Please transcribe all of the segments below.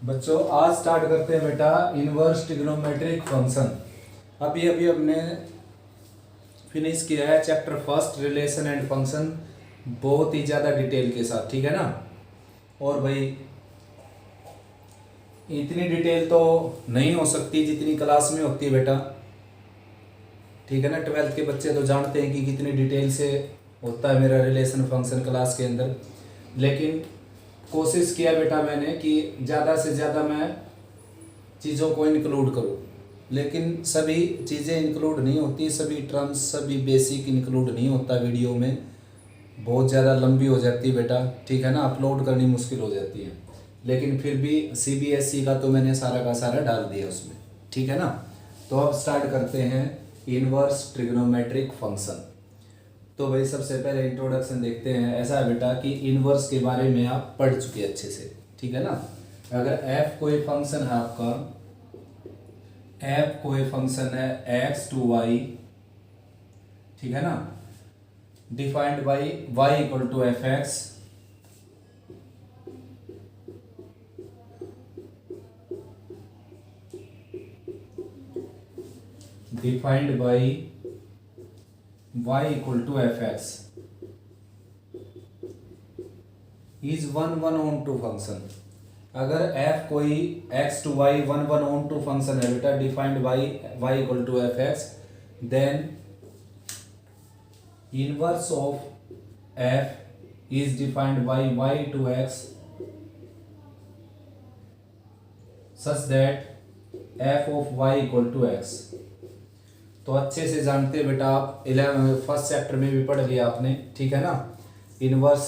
बच्चों आज स्टार्ट करते हैं बेटा इनवर्स ट्रिग्नोमेट्रिक फंक्शन। अभी अभी हमने फिनिश किया है chapter first relation and function, बहुत ही ज़्यादा डिटेल के साथ, ठीक है ना। और भाई इतनी डिटेल तो नहीं हो सकती जितनी क्लास में होती है बेटा, ठीक है ना। 12th के बच्चे तो जानते हैं कि कितनी डिटेल से होता है मेरा रिलेशन फंक्शन क्लास के अंदर, लेकिन कोशिश किया बेटा मैंने कि ज़्यादा से ज़्यादा मैं चीज़ों को इंक्लूड करूँ, लेकिन सभी चीज़ें इंक्लूड नहीं होती, सभी टर्म्स सभी बेसिक इंक्लूड नहीं होता वीडियो में, बहुत ज़्यादा लंबी हो जाती है बेटा, ठीक है ना, अपलोड करनी मुश्किल हो जाती है। लेकिन फिर भी CBSE का तो मैंने सारा का सारा डाल दिया उसमें, ठीक है ना। तो अब स्टार्ट करते हैं इनवर्स ट्रिग्नोमेट्रिक फंक्शन। तो भाई सबसे पहले इंट्रोडक्शन देखते हैं। ऐसा है बेटा कि इनवर्स के बारे में आप पढ़ चुके अच्छे से, ठीक है ना। अगर f कोई फंक्शन है आपका, f कोई फंक्शन है x टू y, ठीक है ना, defined by y equal to f x, defined by y equal to f x is one one onto function. अगर f कोई x to y one one onto function है बेटा, defined by y equal to f x, then inverse of f is defined by y to x such that f of y equal to x। तो अच्छे से जानते हैं बेटा आप, 11 first chapter में भी पढ़ लिया आपने, ठीक है ना, इनवर्स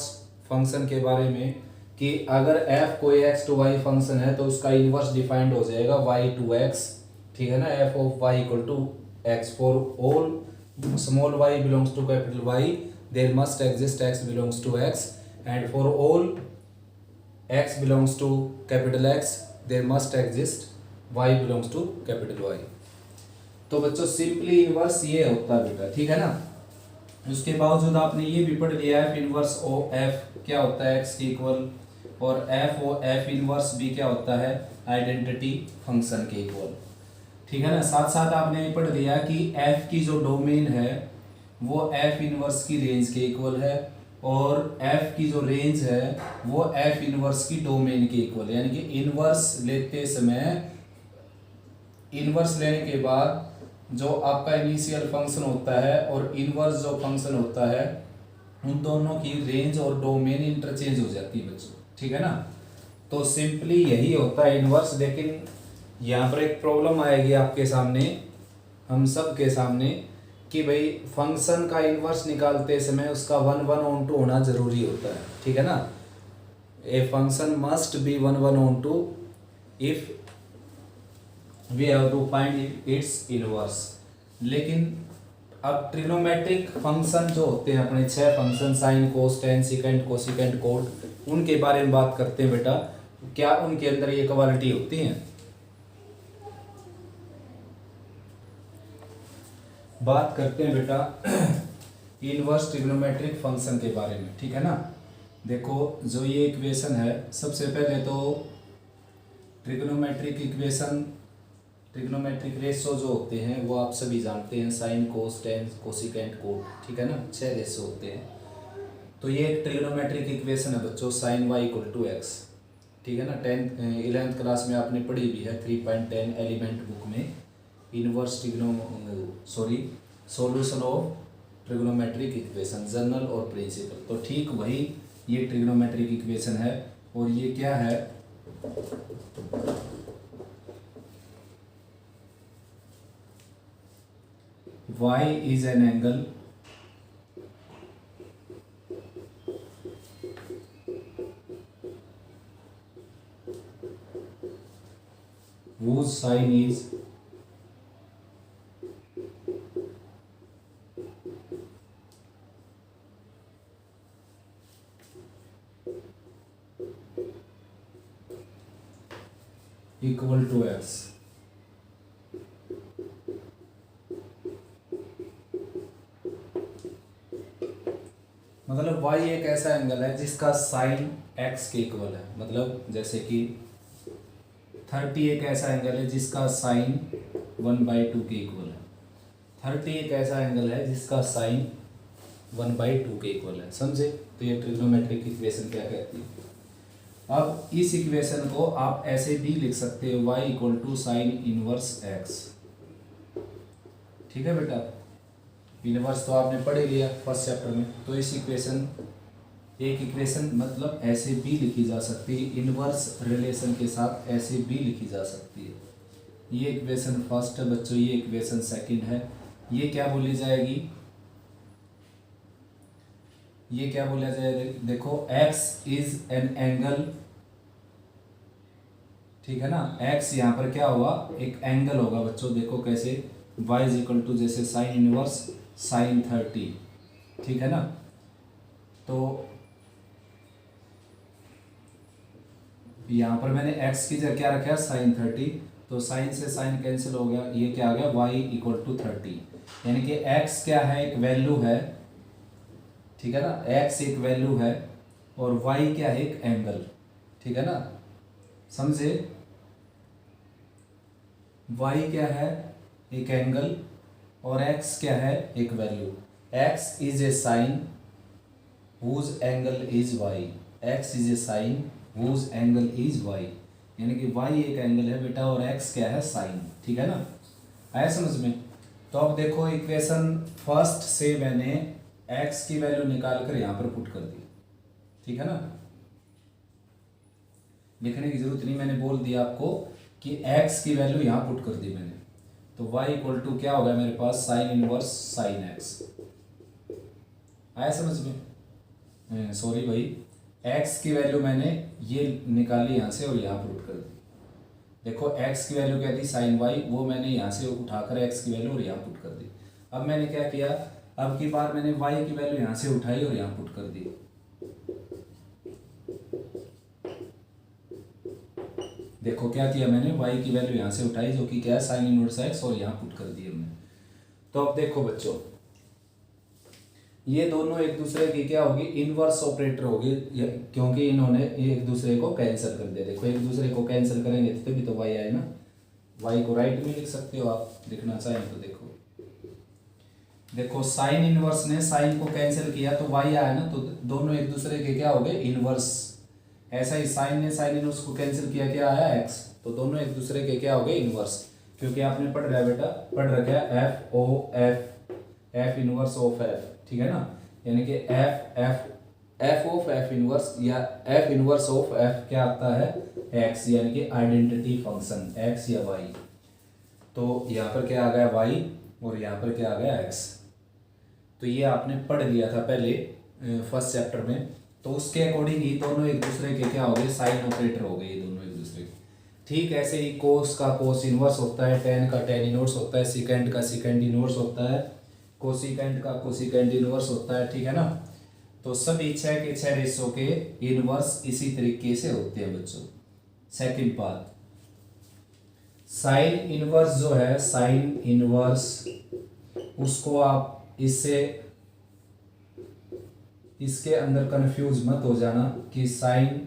फंक्शन के बारे में, कि अगर f कोई x टू y फंक्शन है तो उसका इनवर्स डिफाइंड हो जाएगा y टू x, ठीक है ना, f of y equal to x for all small y belongs to capital Y there must exist x belongs to x, and for all x belongs to capital X there must exist y belongs to capital Y। तो बच्चों simply inverse ये होता है बेटा, ठीक है ना। उसके बावजूद आपने ये भी पढ़ लिया है इनवर्स ओ एफ क्या होता है x के इक्वल, और एफ ओ एफ इनवर्स भी क्या होता है आइडेंटिटी फंक्शन के इक्वल, ठीक है ना। साथ साथ आपने ये पढ़ लिया कि f की जो डोमेन है वो f इनवर्स की रेंज के इक्वल है, और f की जो रेंज है वो f इनवर्स की डोमेन के इक्वल है। यानी कि इनवर्स लेते समय, इनवर्स लेने के बाद जो आपका इनिशियल फंक्शन होता है और इनवर्स जो फंक्शन होता है, उन दोनों की रेंज और डोमेन इंटरचेंज हो जाती है बच्चों, ठीक है ना। तो सिंपली यही होता है इनवर्स। लेकिन यहाँ पर एक प्रॉब्लम आएगी आपके सामने, हम सब के सामने, कि भाई फंक्शन का इनवर्स निकालते समय उसका वन वन ऑन टू होना जरूरी होता है, ठीक है ना। A function must be one one onto if we have to find its inverse. लेकिन अब ट्रिग्नोमेट्रिक फंक्शन जो होते हैं अपने 6 function, sine cos tan secant cosecant cot, उनके बारे में बात करते हैं बेटा। क्या उनके अंदर ये क्वालिटी होती है, बात करते हैं बेटा इनवर्स ट्रिग्नोमेट्रिक फंक्शन के बारे में, ठीक है ना। देखो जो ये इक्वेशन है, सबसे पहले तो ट्रिग्नोमेट्रिक इक्वेशन, ट्रिग्नोमेट्रिक रेशो जो होते हैं वो आप सभी जानते हैं, sine cos tan cosecant cot, ठीक है ना, 6 रेशो होते हैं। तो ये एक ट्रिग्नोमेट्रिक इक्वेशन है बच्चों, sine y equal to x, ठीक है ना। 11th क्लास में आपने पढ़ी भी है 3.10 एलिमेंट बुक में, inverse solution of trigonometric equation general और प्रिंसिपल। तो ठीक वही ये ट्रिग्नोमेट्रिक इक्वेशन है, और ये क्या है, y is an angle whose sine is equal to x। मतलब y एक ऐसा एंगल है जिसका साइन x के इक्वल है। मतलब जैसे कि 30 एक ऐसा एंगल है जिसका साइन 1/2 के इक्वल है। 30 एक ऐसा एंगल है जिसका साइन 1/2 के इक्वल है, समझे। तो ये ट्रिग्नोमेट्रिक इक्वेशन क्या कहती है। अब इस इक्वेशन को आप ऐसे भी लिख सकते हो, y equal to sine inverse x। ठीक है बेटा, इनवर्स तो आपने पढ़ ही लिया फर्स्ट चैप्टर में। तो इस इक्वेशन, एक इक्वेशन मतलब ऐसे भी लिखी जा सकती है, इनवर्स रिलेशन के साथ ऐसे भी लिखी जा सकती है। ये इक्वेशन फर्स्ट है बच्चों, ये इक्वेशन सेकंड है। ये क्या बोली जाएगी, ये क्या बोला जाएगा, देखो x इज एन एंगल, ठीक है ना। x यहाँ पर क्या होगा, एक एंगल होगा बच्चों। देखो कैसे, y इज इक्वल टू जैसे साइन इनवर्स साइन 30, ठीक है ना। तो यहाँ पर मैंने x की जगह क्या रखा है, साइन 30। तो साइन से साइन कैंसिल हो गया, ये क्या आ गया, y इक्वल टू 30। यानी कि x क्या है, एक वैल्यू है, ठीक है ना। x एक वैल्यू है और y क्या है, एक एंगल, ठीक है ना, समझे। y क्या है, एक एंगल, और x क्या है, एक value. x is a sine whose angle is y, x is a sine whose angle is y। यानी कि y एक एंगल है बेटा और x क्या है, साइन, ठीक है ना। आया समझ में। तो अब देखो इक्वेशन फर्स्ट से मैंने x की वैल्यू निकाल कर यहाँ पर पुट कर दी, ठीक है ना। लिखने की जरूरत नहीं, मैंने बोल दिया आपको कि x की वैल्यू यहाँ पुट कर दी मैंने। तो y इक्वल टू क्या होगा मेरे पास, साइन इनवर्स साइन x। आया समझ में, सॉरी भाई, x की वैल्यू मैंने ये निकाली यहाँ से और यहाँ पुट कर दी। देखो x की वैल्यू क्या थी, साइन y, वो मैंने यहाँ से उठाकर x की वैल्यू और यहाँ पुट कर दी। अब मैंने क्या किया, अब की बार मैंने y की वैल्यू यहाँ से उठाई और यहाँ पुट कर दी। देखो क्या किया मैंने, y की वैल्यू यहाँ से उठाई जो कि क्या है, साइन इनवर्स x, और यहाँ पुट कर दी हमने। तो अब देखो बच्चों, ये दोनों एक दूसरे की क्या होगी, इनवर्स ऑपरेटर होगी, क्योंकि इन्होंने एक दूसरे को कैंसिल कर दिया। देखो एक दूसरे को कैंसिल करेंगे तभी तो y आए ना। y को राइट में लिख सकते हो आप, लिखना चाहें तो। देखो देखो साइन इनवर्स ने साइन को कैंसिल किया तो y आया ना, तो दोनों एक दूसरे के क्या हो गए, इनवर्स। ऐसा ही साइन ने साइन इनवर्स को कैंसिल किया, क्या आया, x। तो दोनों एक दूसरे के क्या हो गए, इनवर्स। क्योंकि आपने पढ़ रहा है बेटा, पढ़ रखा है f o f inverse of f, ठीक है ना। यानी कि एफ ऑफ एफ इनवर्स या एफ इनवर्स ऑफ एफ क्या आता है, x, यानी कि आइडेंटिटी फंक्शन x या y। तो यहाँ पर क्या आ गया, y, और यहाँ पर क्या आ गया, x। तो ये आपने पढ़ लिया था पहले फर्स्ट चैप्टर में। तो उसके अकॉर्डिंग ही दोनों एक दूसरे के क्या हो गए, साइन ऑपरेटर हो गए ये दोनों एक दूसरे के। ठीक ऐसे ही कोस का कोस इनवर्स होता है, टेन का टेन इनवर्स होता है, सिकेंड का सिकेंड इनवर्स होता है, कोसिकेंड का कोसिकेंड इनवर्स होता है, ठीक है ना। तो सभी 6 के 6 रेशो के इनवर्स इसी तरीके से होते हैं बच्चों। सेकंड बात, साइन इनवर्स जो है, साइन इनवर्स, उसको आप इससे, इसके अंदर कंफ्यूज मत हो जाना कि साइन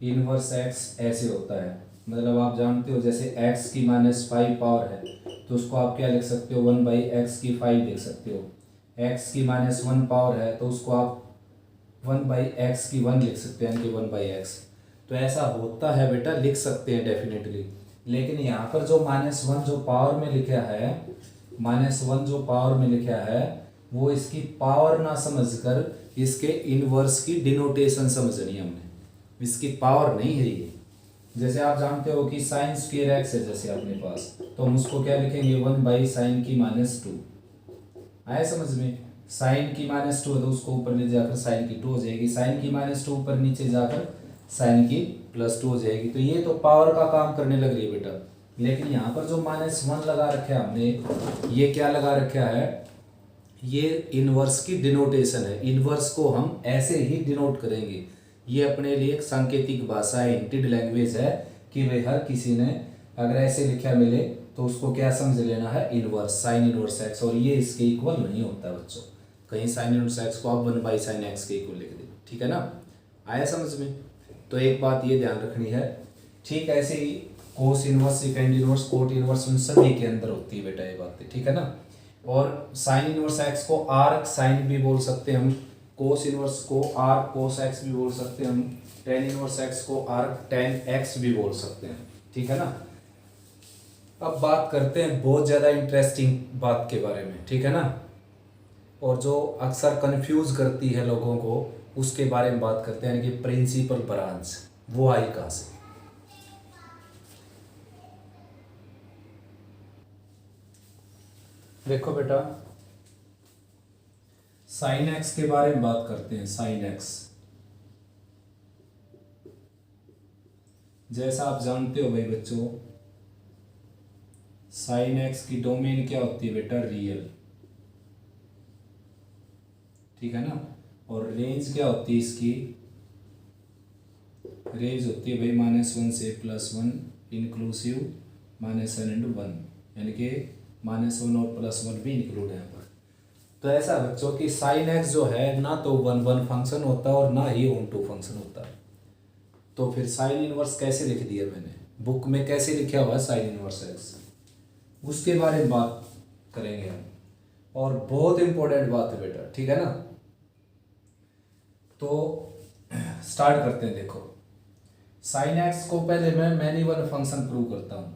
इनवर्स एक्स ऐसे होता है। मतलब आप जानते हो जैसे x की -5 पावर है तो उसको आप क्या लिख सकते हो, 1/x की 5 लिख सकते हो। x की -1 पावर है तो उसको आप 1/x की 1 लिख सकते हो, यानी कि 1/x। तो ऐसा होता है बेटा, लिख सकते हैं डेफिनेटली। लेकिन यहाँ पर जो -1 जो पावर में लिखा है, -1 जो पावर में लिखा है, वो इसकी पावर ना समझकर इसके इनवर्स की डिनोटेशन समझनी है हमने। इसकी पावर नहीं है ये। जैसे आप जानते हो कि साइन स्क्वायर एक्स है जैसे अपने पास, तो हम उसको क्या लिखेंगे, 1/sin की -2। आया समझ में। साइन की -2 है तो उसको ऊपर ले जाकर साइन की 2 हो जाएगी, साइन की -2 ऊपर नीचे जाकर साइन की +2 हो जाएगी। तो ये तो पावर का काम करने लग रही है बेटा। लेकिन यहाँ पर जो -1 लगा रखा है हमने, ये क्या लगा रखा है, ये इनवर्स की डिनोटेशन है। इनवर्स को हम ऐसे ही डिनोट करेंगे। ये अपने लिए एक सांकेतिक भाषा है, हिंटेड लैंग्वेज है कि भाई हर किसी ने अगर ऐसे लिखा मिले तो उसको क्या समझ लेना है, इनवर्स, साइन इनवर्स एक्स। और ये इसके इक्वल नहीं होता बच्चों। कहीं साइन इनवर्स एक्स को आप 1/sin x के इक्वल लिख दे, ठीक है ना। आया समझ में। तो एक बात ये ध्यान रखनी है। ठीक ऐसे ही cos inverse, second inverse, cot inverse, उन सभी के अंदर होती है बेटा ये बातें, ठीक है ना। और साइन इनवर्स एक्स को आर्क साइन भी बोल सकते हैं हम, कोस इनवर्स को आर्क कोस एक्स भी बोल सकते हैं हम, टेन इनवर्स एक्स को आर्क टेन एक्स भी बोल सकते हैं, ठीक है ना। अब बात करते हैं बहुत ज़्यादा इंटरेस्टिंग बात के बारे में, ठीक है ना, और जो अक्सर कंफ्यूज करती है लोगों को उसके बारे में बात करते हैं, यानी कि प्रिंसिपल ब्रांच वो आई कहाँ से। देखो बेटा, साइन एक्स के बारे में बात करते हैं। साइन एक्स, जैसा आप जानते हो भाई बच्चों, साइन एक्स की डोमेन क्या होती है बेटा, रियल, ठीक है ना। और रेंज क्या होती है इसकी, रेंज होती है भाई -1 से +1 इंक्लूसिव -n इंटू 1, यानी कि -1 और +1 भी इंक्लूड है यहाँ पर। तो ऐसा बच्चों की साइन एक्स जो है ना तो 1 फंक्शन होता है और ना ही 1 फंक्शन होता है। तो फिर साइन इनवर्स कैसे लिख दिया मैंने, बुक में कैसे लिखा हुआ है साइन इनवर्स एक्स, उसके बारे में बात करेंगे हम। और बहुत इंपॉर्टेंट बात है बेटा, ठीक है ना। तो स्टार्ट करते हैं। देखो, साइन एक्स को पहले मैं मैनी वन फंक्शन प्रूव करता हूं।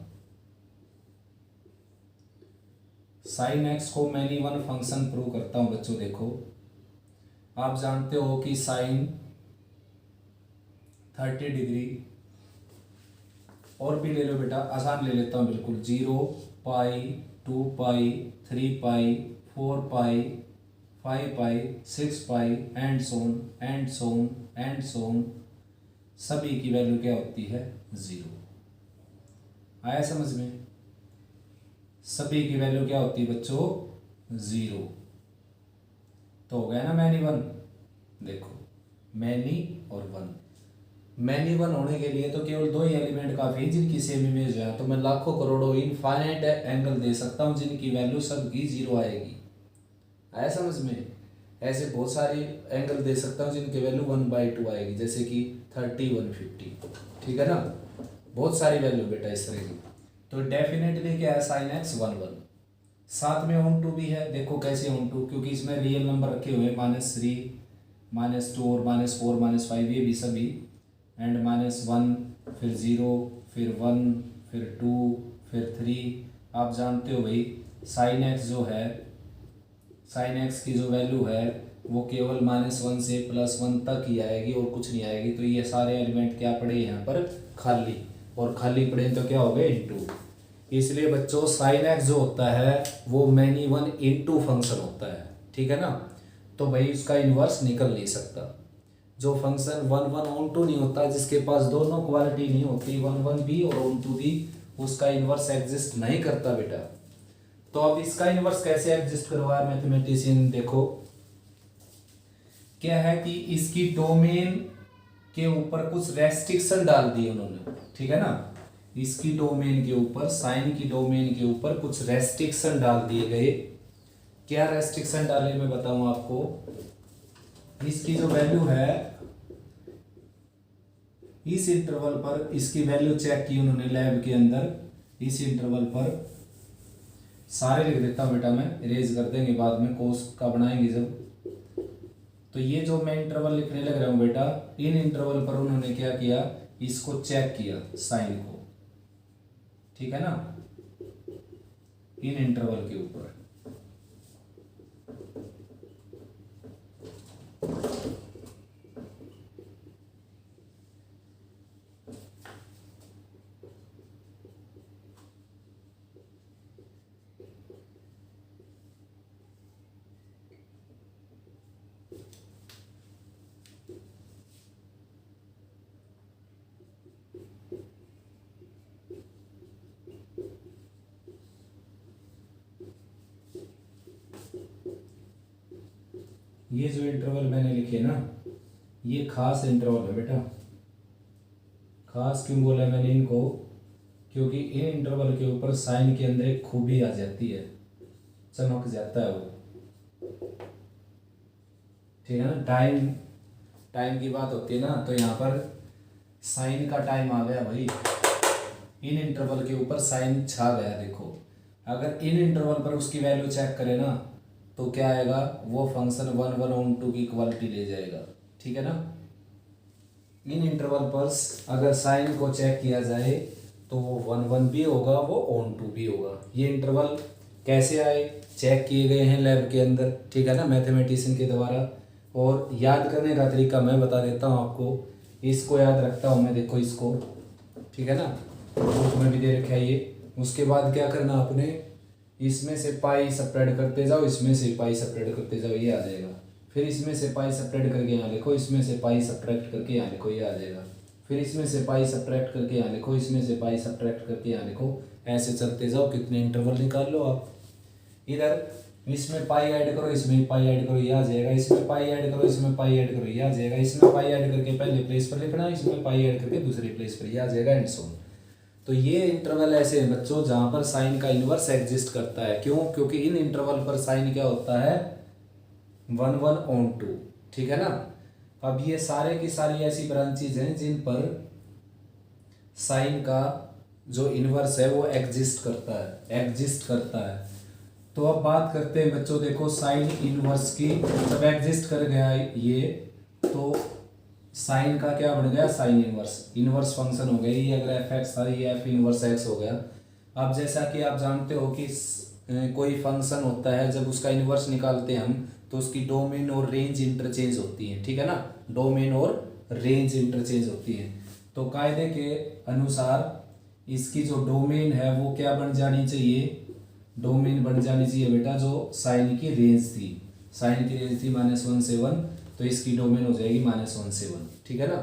साइन एक्स को मैनी वन फंक्शन प्रूव करता हूं बच्चों। देखो, आप जानते हो कि साइन 30 डिग्री, और भी ले लो बेटा, आसान ले लेता हूं बिल्कुल, 0 pi 2 pi 3 pi 4 pi 5 pi 6 pi and so on and so on and so on, सभी की वैल्यू क्या होती है, 0। आया समझ में, सभी की वैल्यू क्या होती है बच्चों, 0। तो हो गया ना मैनी वन। देखो, मैनी और वन, मैनी वन होने के लिए तो केवल 2 ही एलिमेंट काफी है जिनकी सेम इमेज है। तो मैं लाखों करोड़ों इनफाइनाइट एंगल दे सकता हूं जिनकी वैल्यू सबकी 0 आएगी। आया समझ में, ऐसे बहुत सारे एंगल दे सकता हूँ जिनकी वैल्यू 1/2 आएगी, जैसे कि 30 150, ठीक है ना। बहुत सारी वैल्यू बेटा इस तरह की। तो डेफिनेटली क्या है, साइन एक्स 1 साथ में ऑन टू भी है। देखो कैसे ऑन टू, क्योंकि इसमें रियल नंबर रखे हुए -3 -2 और -4 -5, ये भी सभी, एंड -1 फिर 0 फिर 1 फिर 2 फिर 3। आप जानते हो भाई साइन एक्स जो है, साइन एक्स की जो वैल्यू है वो केवल -1 से +1 तक ही आएगी और कुछ नहीं आएगी। तो ये सारे एलिमेंट क्या पड़े यहाँ पर, खाली, और खाली पड़े तो क्या हो गए, इनटू। इसलिए बच्चों साइन एक्स जो होता है वो मैनी वन इनटू फंक्शन होता है, ठीक है ना। तो भाई उसका इन्वर्स निकल नहीं सकता। जो फंक्शन 1 ऑन टू नहीं होता, जिसके पास दोनों क्वालिटी नहीं होती, 1 भी और ऑन टू भी, उसका इन्वर्स एग्जिस्ट नहीं करता बेटा। तो अब इसका इन्वर्स कैसे एग्जिस्ट करवाया मैथमेटिशियन, देखो क्या है कि इसकी डोमेन के ऊपर कुछ रेस्ट्रिक्शन डाल दिए उन्होंने, ठीक है ना। इसकी डोमेन के ऊपर, साइन की डोमेन के ऊपर कुछ रेस्ट्रिक्शन डाल दिए गए। क्या रेस्ट्रिक्शन डाले मैं बताऊं आपको। इसकी जो वैल्यू है इस इंटरवल पर, इसकी वैल्यू चेक की उन्होंने लैब के अंदर, इस इंटरवल पर सारे लिख देता हूं बेटा, मैं इरेज कर देंगे बाद में, कोस का बनाएंगे जब। तो ये जो मैं इंटरवल लिखने लग रहा हूं बेटा, इन इंटरवल पर उन्होंने क्या किया, इसको चेक किया साइन को, ठीक है ना, इन इंटरवल के ऊपर। ये जो इंटरवल मैंने लिखे ना, ये खास इंटरवल है बेटा। खास क्यों बोला मैंने इनको, क्योंकि इन इंटरवल के ऊपर साइन के अंदर एक खूबी आ जाती है, चमक जाता है वो, ठीक है ना। टाइम की बात होती है ना, तो यहाँ पर साइन का टाइम आ गया भाई, इन इंटरवल के ऊपर साइन छा गया। देखो अगर इन इंटरवल पर उसकी वैल्यू चेक करें ना तो क्या आएगा, वो फंक्शन 1/(1/2) की इक्वालिटी ले जाएगा। ठीक है ना। इन इंटरवल पर अगर साइन को चेक किया जाए तो वो 1/1 भी होगा, वो (2) भी होगा। ये इंटरवल कैसे आए, चेक किए गए हैं लैब के अंदर। ठीक है ना, मैथमेटिशियन के द्वारा। और याद करने का तरीका मैं बता देता हूँ आपको। इसको याद रखता हूँ मैं, देखो इसको, ठीक है ना, बुक में भी दे रखा है ये। उसके बाद क्या करना आपने, इसमें से पाई सेपरेट करते जाओ, इसमें से पाई सेपरेट करते जाओ, ये आ जाएगा। फिर इसमें से पाई सेपरेट करके यहाँ लिखो, इसमें से पाई सब्ट्रैक्ट करके यहाँ लिखो, ये आ जाएगा। फिर इसमें से पाई सब्ट्रैक्ट करके यहाँ लिखो, इसमें से पाई सब्ट्रैक्ट करके यहाँ लिखो। ऐसे चलते जाओ, कितने इंटरवल निकाल लो आप। इधर इसमें पाई ऐड करो, इसमें पाई ऐड करो, ये आ जाएगा। इसमें पाई ऐड करो, इसमें पाई ऐड करो, ये आ जाएगा। इसमें पाई ऐड करके पहले प्लेस पर लिखना, इसमें पाई ऐड करके दूसरी प्लेस पर, ये आ जाएगा, एंड सो ऑन। तो ये इंटरवल ऐसे हैं बच्चों जहाँ पर साइन का इन्वर्स एग्जिस्ट करता है। क्यों? क्योंकि इन इंटरवल पर साइन क्या होता है, 1/1/2। ठीक है ना। अब ये सारे की सारी ऐसी ब्रांचेज हैं जिन पर साइन का जो इन्वर्स है वो एग्जिस्ट करता है। तो अब बात करते हैं बच्चों, देखो साइन इनवर्स की। जब एग्जिस्ट कर गया ये, तो साइन का क्या बन गया, साइन इनवर्स फंक्शन हो गया। ये अगर एफ एक्स था, ये एफ इनवर्स एक्स हो गया। अब जैसा कि आप जानते हो कि कोई फंक्शन होता है, जब उसका इनवर्स निकालते हैं हम तो उसकी डोमेन और रेंज इंटरचेंज होती है। ठीक है ना, डोमेन और रेंज इंटरचेंज होती है। तो कायदे के अनुसार इसकी जो डोमेन है वो क्या बन जानी चाहिए, डोमेन बन जानी चाहिए बेटा जो साइन की रेंज थी। साइन की रेंज थी -1 से 1, तो इसकी डोमेन हो जाएगी -1 से 1। ठीक है ना।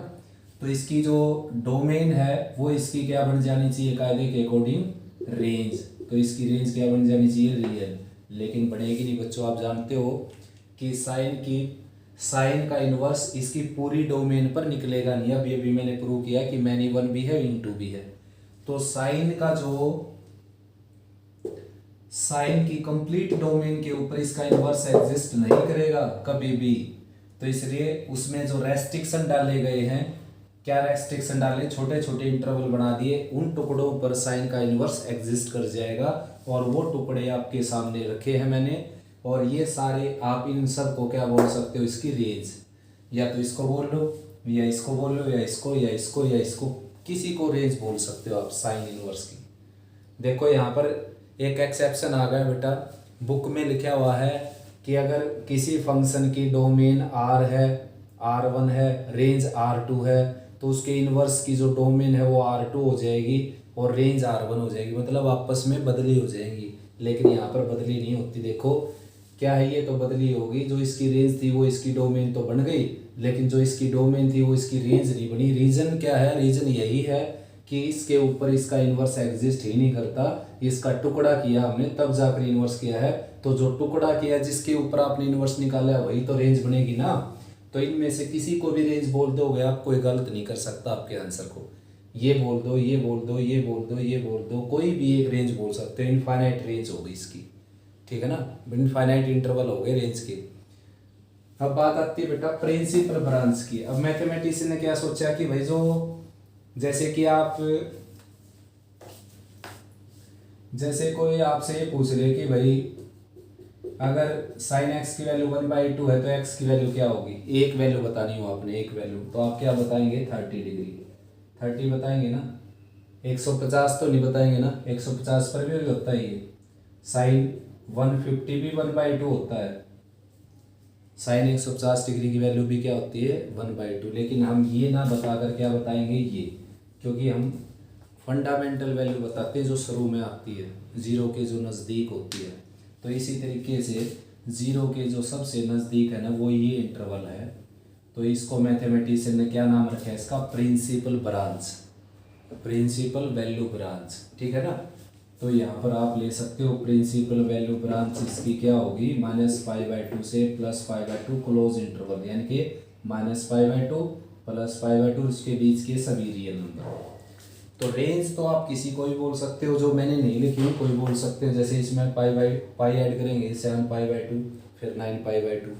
तो इसकी जो डोमेन है वो इसकी क्या बन जानी चाहिए, कायदे के अकॉर्डिंग रेंज। तो इसकी रेंज क्या बन जानी चाहिए, रियल। लेकिन बनेगी नहीं बच्चों, आप जानते हो कि साइन का इन्वर्स इसकी पूरी डोमेन पर निकलेगा नहीं। अब ये भी मैंने प्रूव किया कि मैनी 1 भी है, इन 2 भी है। तो साइन की कंप्लीट डोमेन के ऊपर इसका इन्वर्स एग्जिस्ट नहीं करेगा कभी भी। तो इसलिए उसमें जो रेस्ट्रिक्शन डाले गए हैं, क्या रेस्ट्रिक्शन डाले, छोटे छोटे इंटरवल बना दिए, उन टुकड़ों पर साइन का इन्वर्स एग्जिस्ट कर जाएगा। और वो टुकड़े आपके सामने रखे हैं मैंने। और ये सारे आप इन सब को क्या बोल सकते हो, इसकी रेंज। या तो इसको बोल लो, या इसको बोल लो, या इसको, या इसको, या इसको, किसी को रेंज बोल सकते हो आप साइन इनवर्स की। देखो यहाँ पर एक एक्सेप्शन आ गया बेटा, बुक में लिखा हुआ है कि अगर किसी फंक्शन की डोमेन R है, R1 है, रेंज R2 है, तो उसके इनवर्स की जो डोमेन है वो R2 हो जाएगी और रेंज R1 हो जाएगी। मतलब आपस में बदली हो जाएंगी। लेकिन यहाँ पर बदली नहीं होती। देखो क्या है, ये तो बदली होगी। जो इसकी रेंज थी वो इसकी डोमेन तो बन गई, लेकिन जो इसकी डोमेन थी वो इसकी रेंज नहीं बनी। रीजन क्या है, रीजन यही है कि इसके ऊपर इसका इन्वर्स एग्जिस्ट ही नहीं करता। इसका टुकड़ा किया हमने तब जाकर इन्वर्स किया है। तो जो टुकड़ा किया जिसके ऊपर आपने इन्वर्स निकाला वही तो रेंज बनेगी ना। तो इनमें से किसी को भी रेंज बोल दोगे आप, कोई गलत नहीं कर सकता आपके आंसर को। ये बोल दो, ये बोल दो, ये बोल दो, ये बोल दो, कोई भी एक रेंज बोल सकते हो। इनफाइनाइट रेंज होगी इसकी। ठीक है ना, इनफाइनाइट इंटरवल हो गए रेंज के। अब बात आती है बेटा प्रिंसिपल ब्रांच की। अब मैथमेटिशियन ने क्या सोचा कि भाई जो जैसे कोई आपसे ये पूछ रहे कि भाई अगर sin x की वैल्यू 1/2 है तो x की वैल्यू क्या होगी, एक वैल्यू बतानी हो आपने, एक वैल्यू। तो आप क्या बताएंगे, 30 डिग्री। 30 बताएंगे ना, 150 तो नहीं बताएंगे ना, 150 पर भी होता है ये। sin 150 भी 1/2 होता है। sin 150 डिग्री की वैल्यू भी क्या होती है, 1/2। लेकिन हम ये ना बताकर क्या बताएंगे ये, क्योंकि हम फंडामेंटल वैल्यू बताते हैं जो शुरू में आती है, जीरो के जो नज़दीक होती है। तो इसी तरीके से जीरो के जो सबसे नज़दीक है ना वो ये इंटरवल है। तो इसको मैथमेटिशियन ने क्या नाम रखा है, इसका principal branch, principal value branch. ठीक है ना। तो यहाँ पर आप ले सकते हो प्रिंसिपल वैल्यू ब्रांच इसकी क्या होगी, -π/2 से +π/2 क्लोज इंटरवल, यानी कि -π/2 +π/2 इसके बीच के सभी रियल नंबर। तो रेंज तो आप किसी को भी बोल सकते हो, जो मैंने नहीं लिखी कोई बोल सकते हो। जैसे इसमें पाई ऐड करेंगे 7π/2, फिर 9π/2,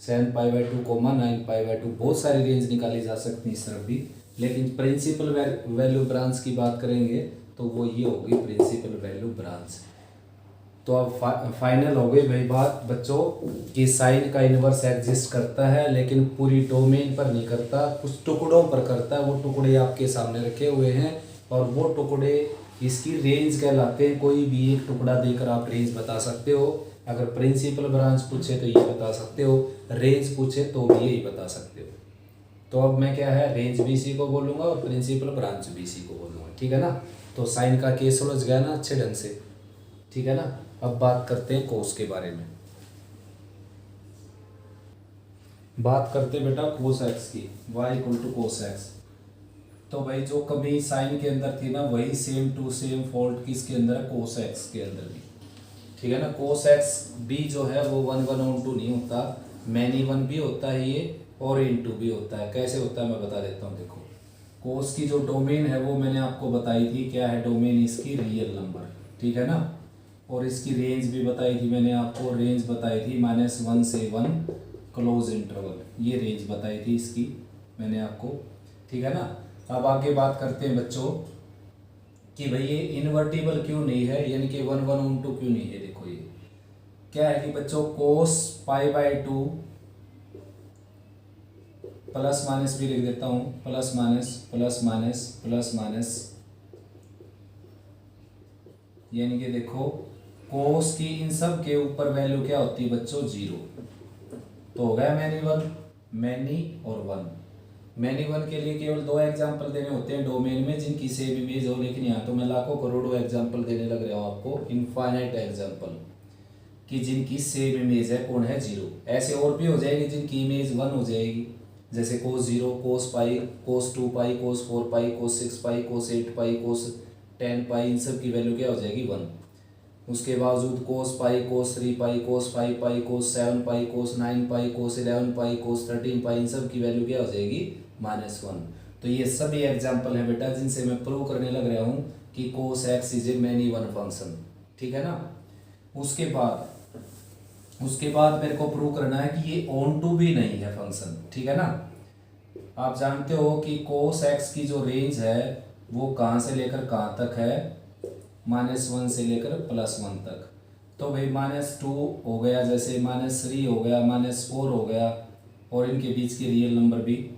7π/2, 9π/2, बहुत सारी रेंज निकाली जा सकती है इस तरफ भी। लेकिन प्रिंसिपल वैल्यू ब्रांच की बात करेंगे तो वो ये होगी प्रिंसिपल वैल्यू ब्रांच। तो अब फाइनल हो गई भाई बात बच्चों कि साइन का इन्वर्स एग्जिस्ट करता है, लेकिन पूरी डोमेन पर नहीं करता, कुछ टुकड़ों पर करता है। वो टुकड़े आपके सामने रखे हुए हैं और वो टुकड़े इसकी रेंज कहलाते हैं। कोई भी एक टुकड़ा देकर आप रेंज बता सकते हो। अगर प्रिंसिपल ब्रांच पूछे तो ये बता सकते हो, रेंज पूछे तो भी यही बता सकते हो। तो अब मैं क्या है, रेंज भी इसी को बोलूँगा और प्रिंसिपल ब्रांच भी इसी को बोलूँगा, ठीक है ना। तो साइन का केस सुलझ गया ना अच्छे ढंग से, ठीक है ना। अब बात करते हैं कोस के बारे में। बात करते हैं बेटा कोस एक्स की, y equal to cos x. तो भाई जो कमी साइन के अंदर थी ना, वही सेम टू सेम फॉल्ट किसके अंदर है, कोस एक्स के अंदर भी, ठीक है ना। कोस एक्स भी जो है वो 1/(1/2) नहीं होता, मैनी वन भी होता है ये और इनटू भी होता है। कैसे होता है मैं बता देता हूँ। देखो कोस की जो डोमेन है वो मैंने आपको बताई थी, क्या है डोमेन इसकी, रियल नंबर, ठीक है ना। और इसकी रेंज भी बताई थी मैंने आपको, रेंज बताई थी -1 से 1 क्लोज इंटरवल, ये रेंज बताई थी इसकी मैंने आपको, ठीक है ना। अब आगे बात करते हैं बच्चों कि भाई ये इन्वर्टिबल क्यों नहीं है, यानी कि 1/(1/2) क्यों नहीं है। देखो ये क्या है कि बच्चों कोस π/2 प्लस माइनस भी लिख देता हूं, plus minus plus minus plus minus, यानी कि देखो कोस की इन सब के ऊपर वैल्यू क्या होती है बच्चों, 0। तो हो गया मैनी वन, मैनी और वन। मैनी वन के लिए केवल 2 एग्जाम्पल देने होते हैं डोमेन में जिनकी सेम इमेज हो, लेकिन यहाँ तो मैं लाखों करोड़ों एग्जाम्पल देने लग रहा हूँ आपको, इनफाइनाइट एग्जाम्पल कि जिनकी सेम इमेज है, कौन है, 0। ऐसे और भी हो जाएगी जिनकी इमेज 1 हो जाएगी, जैसे कोस 0, कोस पाई, कोस 2 पाई, कोस 4 पाई, कोस 6 पाई, कोस 8 पाई, कोस 10 पाई, इन सब की वैल्यू क्या हो जाएगी, 1। उसके बावजूद कोस पाई, कोस 3 पाई, कोस 5 पाई, कोस 7 पाई, कोस 9 पाई, कोस 11 पाई, कोस 13 पाई, इन सब की वैल्यू क्या हो जाएगी, -1। तो ये सभी एग्जाम्पल है बेटा जिनसे मैं प्रूव करने लग रहा हूँ कि cos x is a many one function, ठीक है ना। उसके बाद मेरे को प्रूव करना है कि ये ऑन टू भी नहीं है फंक्शन, ठीक है ना। आप जानते हो कि कोस एक्स की जो रेंज है वो कहाँ से लेकर कहाँ तक है, -1 से लेकर +1 तक। तो भाई -2 हो गया, जैसे -3 हो गया, -4 हो गया, और इनके बीच के रियल नंबर भी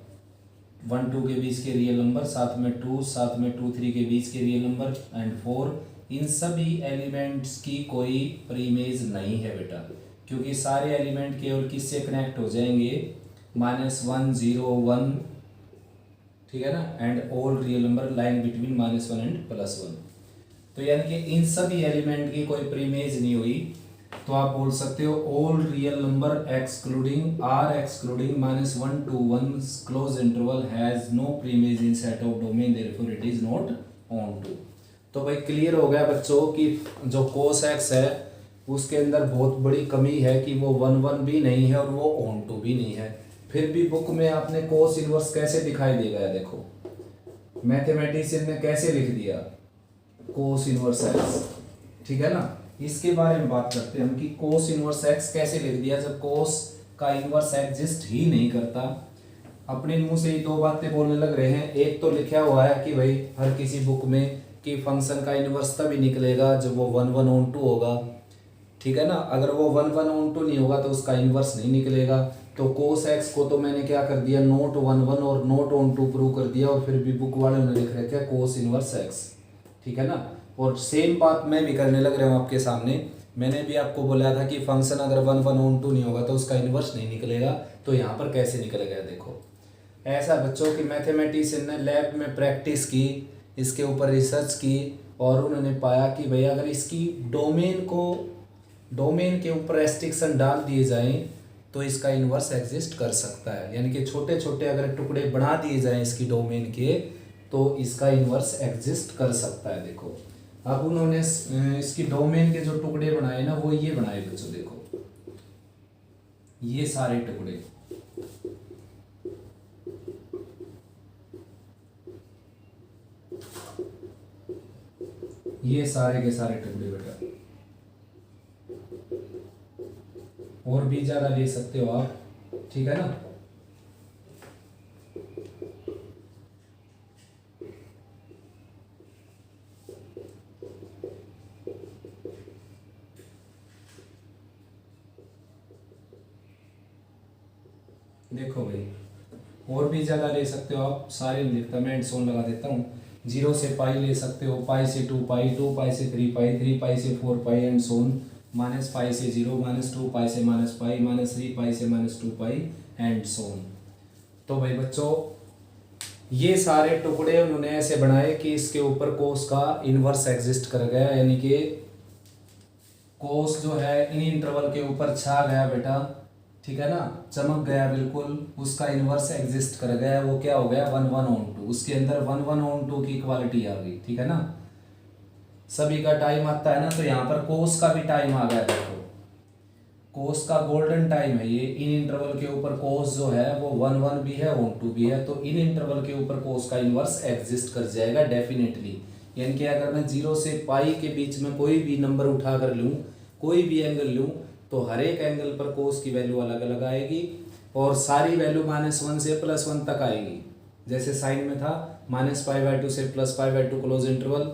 1 2 के बीच के रियल नंबर, साथ में 2, साथ में 2 3 के बीच के रियल नंबर एंड 4, इन सभी एलिमेंट्स की कोई प्रीमेज नहीं है बेटा, क्योंकि सारे एलिमेंट केवल किससे कनेक्ट हो जाएंगे, -1 0 1, ठीक है ना, and all real number line between -1 and +1। तो यानी कि इन सभी एलिमेंट की कोई प्रीमेज नहीं हुई, तो आप बोल सकते हो all real number excluding -1 to 1 close interval has no preimage in set of domain, therefore it is not onto. तो भाई क्लियर हो गया बच्चों कि जो कोस एक्स है उसके अंदर बहुत बड़ी कमी है कि वो 1/1 भी नहीं है और वो ऑन टू भी नहीं है। फिर भी बुक में आपने कोस इनवर्स कैसे दिखाई देगा, देखो मैथमेटिशियन ने कैसे लिख दिया कोस इनवर्स एक्स, ठीक है ना। इसके बारे में बात करते हैं हम कि कोस इनवर्स एक्स कैसे लिख दिया जब कोस का इनवर्स एग्जिस्ट ही नहीं करता। अपने मुंह से ही 2 बातें बोलने लग रहे हैं। एक तो लिखा हुआ है कि भाई हर किसी बुक में कि फंक्शन का इनवर्स तभी निकलेगा जब वो 1/(1/2) होगा, ठीक है ना। अगर वो 1/(1/2) नहीं होगा तो उसका इनवर्स नहीं निकलेगा। तो कोस एक्स को तो मैंने क्या कर दिया, नॉट 1/1 और नॉट ऑन टू प्रूव कर दिया, और फिर भी बुक वाले ने लिख रखे कोस इनवर्स एक्स, ठीक है ना। और सेम बात मैं भी करने लग रहा हूँ आपके सामने। मैंने भी आपको बोला था कि फंक्शन अगर 1/(1/2) नहीं होगा तो उसका इनवर्स नहीं निकलेगा, तो यहाँ पर कैसे निकलेगा। देखो ऐसा बच्चों की मैथमेटिशियन ने लैब में प्रैक्टिस की, इसके ऊपर रिसर्च की, और उन्होंने पाया कि भाई अगर इसकी डोमेन के ऊपर रेस्ट्रिक्शन डाल दिए जाएं तो इसका इन्वर्स एग्जिस्ट कर सकता है। यानी कि छोटे छोटे अगर टुकड़े बना दिए जाएं इसकी डोमेन के तो इसका इन्वर्स एग्जिस्ट कर सकता है। देखो अब उन्होंने इसकी डोमेन के जो टुकड़े बनाए ना वो ये बनाए बच्चों, देखो ये सारे टुकड़े, ये सारे के सारे टुकड़े बेटा, और भी ज्यादा ले सकते हो आप, ठीक है ना। देखो भाई, और भी ज़्यादा ले सकते हो आप, सारे नहीं लिखता मैं, एंड सोन लगा देता हूँ। 0 से पाई ले सकते हो, पाई से 2 पाई, 2 पाई से 3 पाई, 3 पाई से 4 पाई एंड सोन, माइनस पाई से 0, -2 पाई से -पाई, -3 पाई से -2 पाई एंड सोन। तो भाई बच्चों, ये सारे टुकड़े उन्होंने ऐसे बनाए कि इसके ऊपर कोस का इन्वर्स एग्जिस्ट कर गया, यानी कि कोस जो है इन इंटरवल के ऊपर छा गया बेटा, ठीक है ना, चमक गया बिल्कुल, उसका इन्वर्स एग्जिस्ट कर गया। वो क्या हो गया, 1/1/2, उसके अंदर 1/1/2 की इक्वालिटी आ गई, ठीक है ना। सभी का टाइम आता है ना, तो यहाँ पर कोस का भी टाइम आ गया। देखो कोस का गोल्डन टाइम है ये, इन इंटरवल के ऊपर कोस जो है वो 1/1 भी है, 1/2 भी है, तो इन इंटरवल के ऊपर कोस का इन्वर्स एग्जिस्ट कर जाएगा डेफिनेटली। यानी कि अगर मैं 0 से पाई के बीच में कोई भी नंबर उठा कर लूँ, कोई भी एंगल लूँ, तो हर एक एंगल पर कोस की वैल्यू अलग अलग आएगी, और सारी वैल्यू -1 से +1 तक आएगी। जैसे साइन में था -π/2 से +π/2 क्लोज इंटरवल,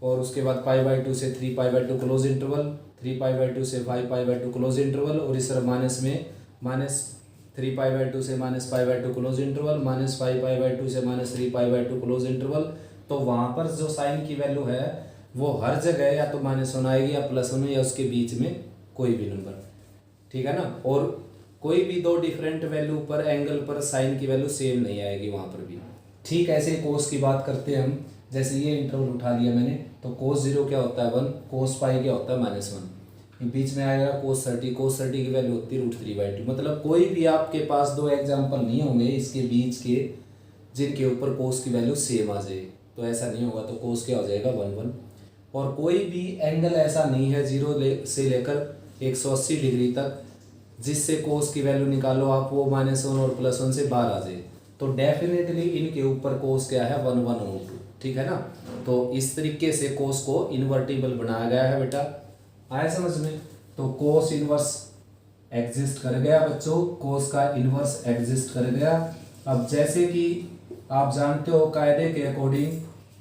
और उसके बाद π/2 से 3π/2 क्लोज इंटरवल, 3π/2 से 5π/2 क्लोज इंटरवल, और इस तरह माइनस में -3π/2 से -π/2 क्लोज इंटरवल, -5π/2 से -3π/2 क्लोज इंटरवल। तो वहाँ पर जो साइन की वैल्यू है वो हर जगह या तो -1 आएगी या +1 या उसके बीच में कोई भी नंबर, ठीक है ना। और कोई भी दो डिफरेंट वैल्यू पर एंगल पर साइन की वैल्यू सेम नहीं आएगी वहाँ पर भी। ठीक ऐसे ही कोस की बात करते हैं हम, जैसे ये इंटरवल उठा लिया मैंने, तो cos 0 क्या होता है 1, cos पाई क्या होता है -1, बीच में आएगा cos 30 की वैल्यू होती है √3/2। मतलब कोई भी आपके पास दो एग्जाम्पल नहीं होंगे इसके बीच के जिनके ऊपर कोस की वैल्यू सेम आ जाए, तो ऐसा नहीं होगा, तो कोस क्या हो जाएगा 1/1। और कोई भी एंगल ऐसा नहीं है 0 से लेकर 180 डिग्री तक जिससे कोस की वैल्यू निकालो आप वो -1 और +1 से बाहर आ जाए, तो डेफिनेटली इनके ऊपर कोस क्या है 1/1/2, ठीक है ना। तो इस तरीके से कोस को इन्वर्टिबल बनाया गया है बेटा, आया समझ में। तो कोस इन्वर्स एग्जिस्ट कर गया बच्चों, कोस का इन्वर्स एग्जिस्ट कर गया। अब जैसे कि आप जानते हो कायदे के अकॉर्डिंग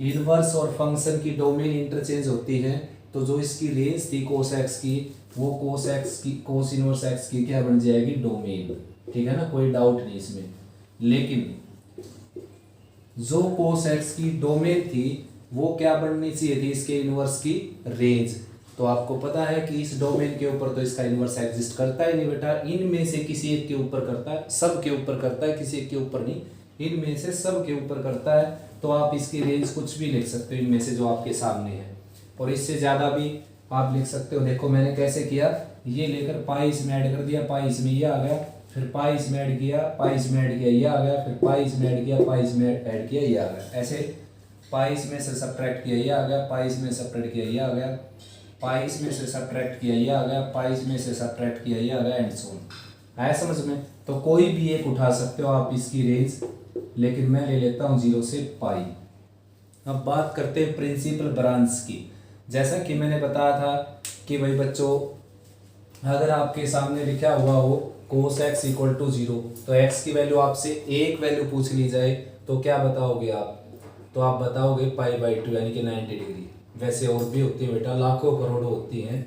इन्वर्स और फंक्शन की डोमेन इंटरचेंज होती है, तो जो इसकी रेंज थी कोस एक्स की, वो कोस इन्वर्स एक्स की क्या बन जाएगी, डोमेन, ठीक है ना, कोई डाउट नहीं इसमें। लेकिन जो कोस एक्स की डोमेन थी वो क्या बननी चाहिए थी, इसके इन्वर्स की रेंज। तो आपको पता है कि इस डोमेन के ऊपर तो इसका इन्वर्स एग्जिस्ट करता ही नहीं बेटा, इनमें से किसी एक के ऊपर करता है, सब के ऊपर करता है, किसी एक के ऊपर नहीं, इनमें से सब के ऊपर करता है। तो आप इसकी रेंज कुछ भी लिख सकते हो इनमें से जो आपके सामने है, और इससे ज़्यादा भी आप लिख सकते हो। देखो मैंने कैसे किया, ये लेकर पाई इसमें ऐड कर दिया, पाई इसमें ये आ गया, फिर पाई इसमें ऐड किया, पाई इसमें ऐड किया, ये आ गया, फिर पाई इसमें ऐड किया, पाई इसमें ऐड किया, ये आ गया। ऐसे पाई इसमें से सब्ट्रैक्ट किया, ये आ गया, पाई इसमें सब्ट्रैक्ट किया, ये आ गया, पाई इसमें से सब्ट्रैक्ट किया, ये आ गया, पाई इसमें से सब्ट्रैक्ट किया, ये आ गया, एंड सो ऑन। आया समझ में। तो कोई भी एक उठा सकते हो आप इसकी रेंज, लेकिन मैं ले लेता हूँ 0 से पाई। अब बात करते हैं प्रिंसिपल ब्रांच की। जैसा कि मैंने बताया था कि भाई बच्चों, अगर आपके सामने लिखा हुआ हो cos x = 0, तो x की वैल्यू आपसे एक वैल्यू पूछ ली जाए तो क्या बताओगे आप, तो आप बताओगे π/2 यानी कि 90 डिग्री। वैसे और भी होती है बेटा, लाखों करोड़ों होती हैं,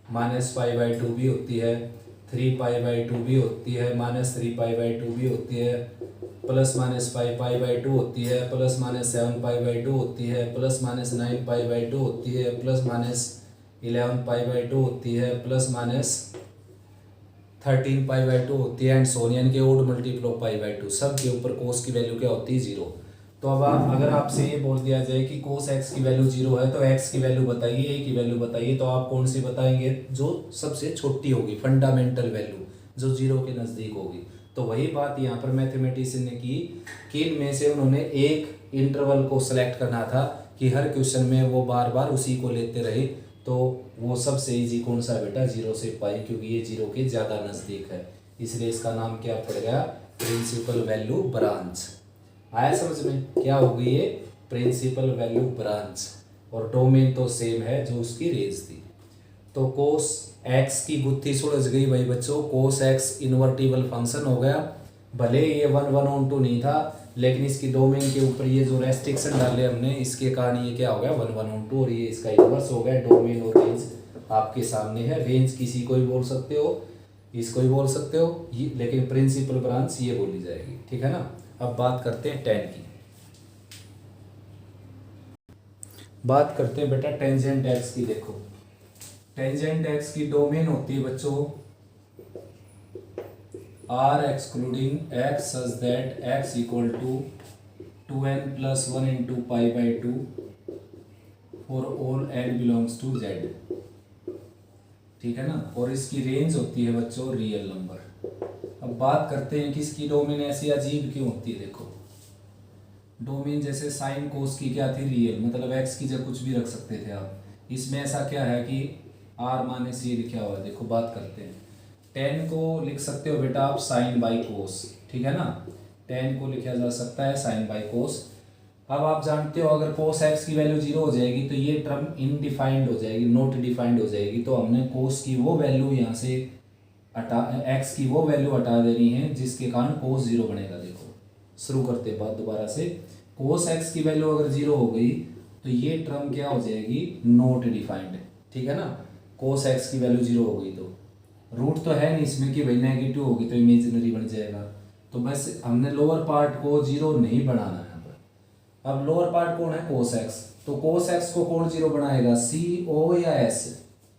-π/2 भी होती है, 3π/2 भी होती है, -3π/2 भी होती है, ±π/2 होती है, +-7π/2 होती है, +-9π/2 होती है, +-11π/2 होती है, +-13π/2 होती है, एंड सोन, यानी कि ओड मल्टीपल ऑफ π/2। सब के ऊपर कोस की वैल्यू क्या होती है 0। तो अब आप अगर आपसे ये बोल दिया जाए कि कोस एक्स की वैल्यू 0 है तो एक्स की वैल्यू बताइए, ए की वैल्यू बताइए, तो आप कौन सी बताएंगे, जो सबसे छोटी होगी, फंडामेंटल वैल्यू जो 0 के नज़दीक होगी। तो वही बात यहाँ पर मैथमेटिशियन ने की कि इनमें से उन्होंने एक इंटरवल को सिलेक्ट करना था कि हर क्वेश्चन में वो बार बार उसी को लेते रहे। तो वो सबसे इजी कौन सा बेटा, 0 से पाई, क्योंकि ये 0 के ज़्यादा नज़दीक है, इसलिए इसका नाम क्या पड़ गया, प्रिंसिपल वैल्यू ब्रांच। आया समझ में, क्या होगी ये, प्रिंसिपल वैल्यू ब्रांच, और डोमेन तो सेम है जो उसकी रेंज थी। तो कोस एक्स की गुत्थी सुलझ गई भाई बच्चों, कोस एक्स इन्वर्टिबल फंक्शन हो गया। भले ये 1/1/2 नहीं था, लेकिन इसकी डोमेन के ऊपर ये जो रेस्ट्रिक्शन डाले हमने, इसके कारण ये क्या हो गया 1/1/2, और ये इसका इन्वर्स हो गया। डोमेन और रेंज आपके सामने है, रेंज किसी को भी बोल सकते हो, इसको ही बोल सकते हो ये, लेकिन प्रिंसिपल ब्रांच ये बोली जाएगी, ठीक है ना। अब बात करते हैं टेन की। बात करते हैं बेटा टेंजेंट एक्स की। देखो टेंजेंट एक्स की डोमेन होती है बच्चों R excluding x such that x equal to 2n+1 into pi by two for all n belongs to z, ठीक है ना। और इसकी रेंज होती है बच्चों रियल नंबर। अब बात करते हैं कि इसकी डोमेन ऐसी अजीब क्यों होती है। देखो डोमेन जैसे साइन कोस की क्या थी रियल, मतलब एक्स की जगह कुछ भी रख सकते थे आप। इसमें ऐसा क्या है कि आर माइनस ये लिखा हुआ है। देखो बात करते हैं, टेन को लिख सकते हो बेटा आप साइन बाई कोस, ठीक है ना। टेन को लिखा जा सकता है साइन बाई कोस। अब आप जानते हो अगर कोस एक्स की वैल्यू 0 हो जाएगी तो ये टर्म इनडिफाइंड हो जाएगी, नॉट डिफाइंड हो जाएगी। तो हमने कोस की वो वैल्यू यहाँ से हटा, एक्स की वो वैल्यू हटा देनी है जिसके कारण कोस 0 बनेगा। देखो शुरू करते हैं बात दोबारा से। कोस एक्स की वैल्यू अगर 0 हो गई तो ये टर्म क्या हो जाएगी, नॉट डिफाइंड, ठीक है ना। कोस एक्स की वैल्यू 0 हो गई तो रूट तो है नहीं इसमें कि भाई नेगेटिव होगी तो इमेजिनरी बन जाएगा। तो बस हमने लोअर पार्ट को 0 नहीं बनाना है यहाँ पर। अब लोअर पार्ट कौन है, कोस एक्स। तो कोस एक्स को कौन 0 बनाएगा, सी ओ या एस।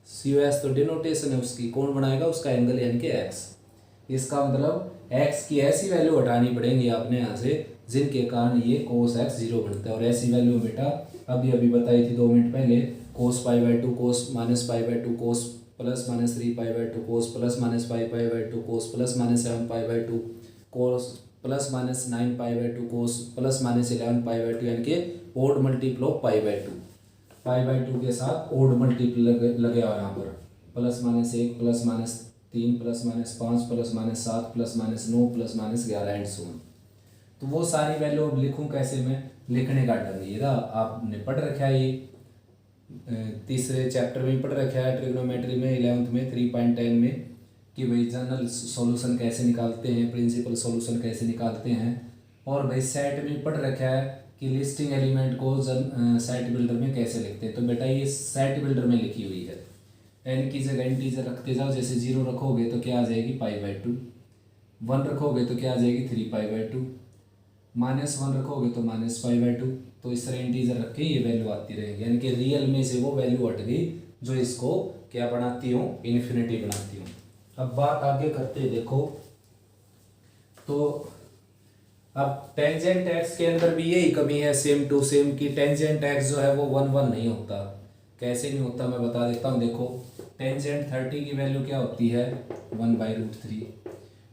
सी ओ एस तो डिनोटेशन है उसकी, कौन बनाएगा, उसका एंगल यानी कि एक्स। इसका मतलब एक्स की ऐसी वैल्यू हटानी पड़ेंगी आपने यहाँ से जिनके कारण ये कोस एक्स 0 बनता है। और ऐसी वैल्यू बेटा अभी अभी बताई थी 2 मिनट पहले, cos pi by two, cos minus pi by two, cos plus minus 3 pi by two, cos plus minus 5 pi by two, cos plus minus 7 pi by two, cos plus minus 9 pi by two, cos plus minus 11 pi by two, यानी कि odd multiple of pi by two. Pi by two के साथ odd multiple लगे हुआ यहाँ पर, plus minus 1 plus minus 3 plus minus 5 plus minus 7 plus minus 9 plus minus 11 and so on. तो वो सारी वैल्यू अब लिखूं कैसे मैं, लिखने का ढंग ये रहा। आपने पढ़ रखा है ये तीसरे चैप्टर में पढ़ रखा है ट्रिग्नोमेट्री में 11th में 3.10 में कि भाई जनरल सॉल्यूशन कैसे निकालते हैं, प्रिंसिपल सॉल्यूशन कैसे निकालते हैं। और भाई सेट में पढ़ रखा है कि लिस्टिंग एलिमेंट को सेट बिल्डर में कैसे लिखते हैं। तो बेटा ये सेट बिल्डर में लिखी हुई है। एन की जगह इंटीजर रखते जाओ, जैसे 0 रखोगे तो क्या आ जाएगी पाई बाई टू, 1 रखोगे तो क्या आ जाएगी 3 पाई बाई टू, -1 रखोगे तो माइनस पाई बाई टू। तो इस तरह इंटीजर रख के ये वैल्यू आती रहेगी, यानी कि रियल में से वो वैल्यू हट गई जो इसको क्या बनाती हूँ, इन्फिनिटी बनाती हूँ। अब बात आगे करते हैं। देखो तो अब टेंजेंट एक्स के अंदर भी यही कमी है सेम टू सेम की टेंजेंट एक्स जो है वो 1 1 नहीं होता। कैसे नहीं होता मैं बता देता हूँ। देखो टेंजेंट 30 की वैल्यू क्या होती है 1/√3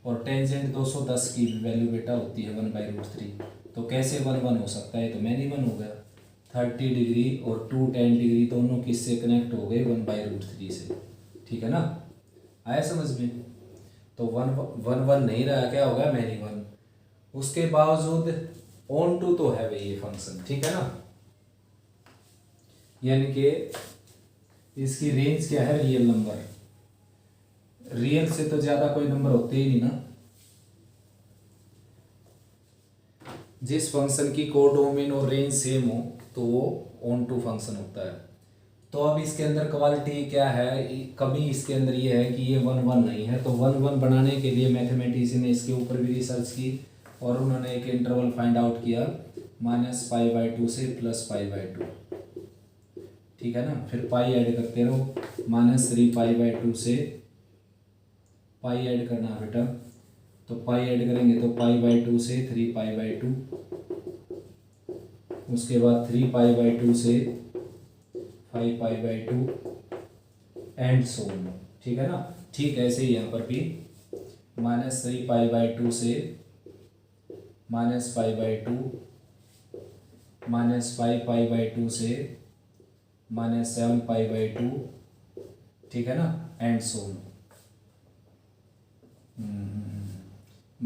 और टेंजेंट 210 की वैल्यू बेटा होती है 1/√3। तो कैसे 1 1 हो सकता है, तो मैन ही 1 हो गया। 30 डिग्री और 210 डिग्री दोनों किससे कनेक्ट हो गए 1/√3 से, ठीक है ना। आया समझ में। तो 1 1 नहीं रहा, क्या होगा मैन ही 1। उसके बावजूद ऑन टू तो है भाई ये फंक्शन, ठीक है ना। यानी कि इसकी रेंज क्या है रियल नंबर, रियल से तो ज्यादा कोई नंबर होते ही नहीं ना। जिस फंक्शन की कोडोमेन और रेंज सेम हो तो वो ऑन टू फंक्शन होता है। तो अब इसके अंदर क्वालिटी क्या है, कमी इसके अंदर ये है कि ये 1 1 नहीं है। तो 1 1 बनाने के लिए मैथमेटिशियन ने इसके ऊपर भी रिसर्च की और उन्होंने एक इंटरवल फाइंड आउट किया -π/2 से +π/2, ठीक है ना। फिर पाई ऐड करते रहो, -3π/2 से पाई ऐड करना बेटा। तो पाई ऐड करेंगे तो π/2 से 3π/2, उसके बाद 3π/2 से 5π/2 एंड सो ऑन, ठीक है ना। ठीक ऐसे ही यहाँ पर भी -3π/2 से -π/2, -5π/2 से -7π/2, ठीक है ना, एंड सो ऑन।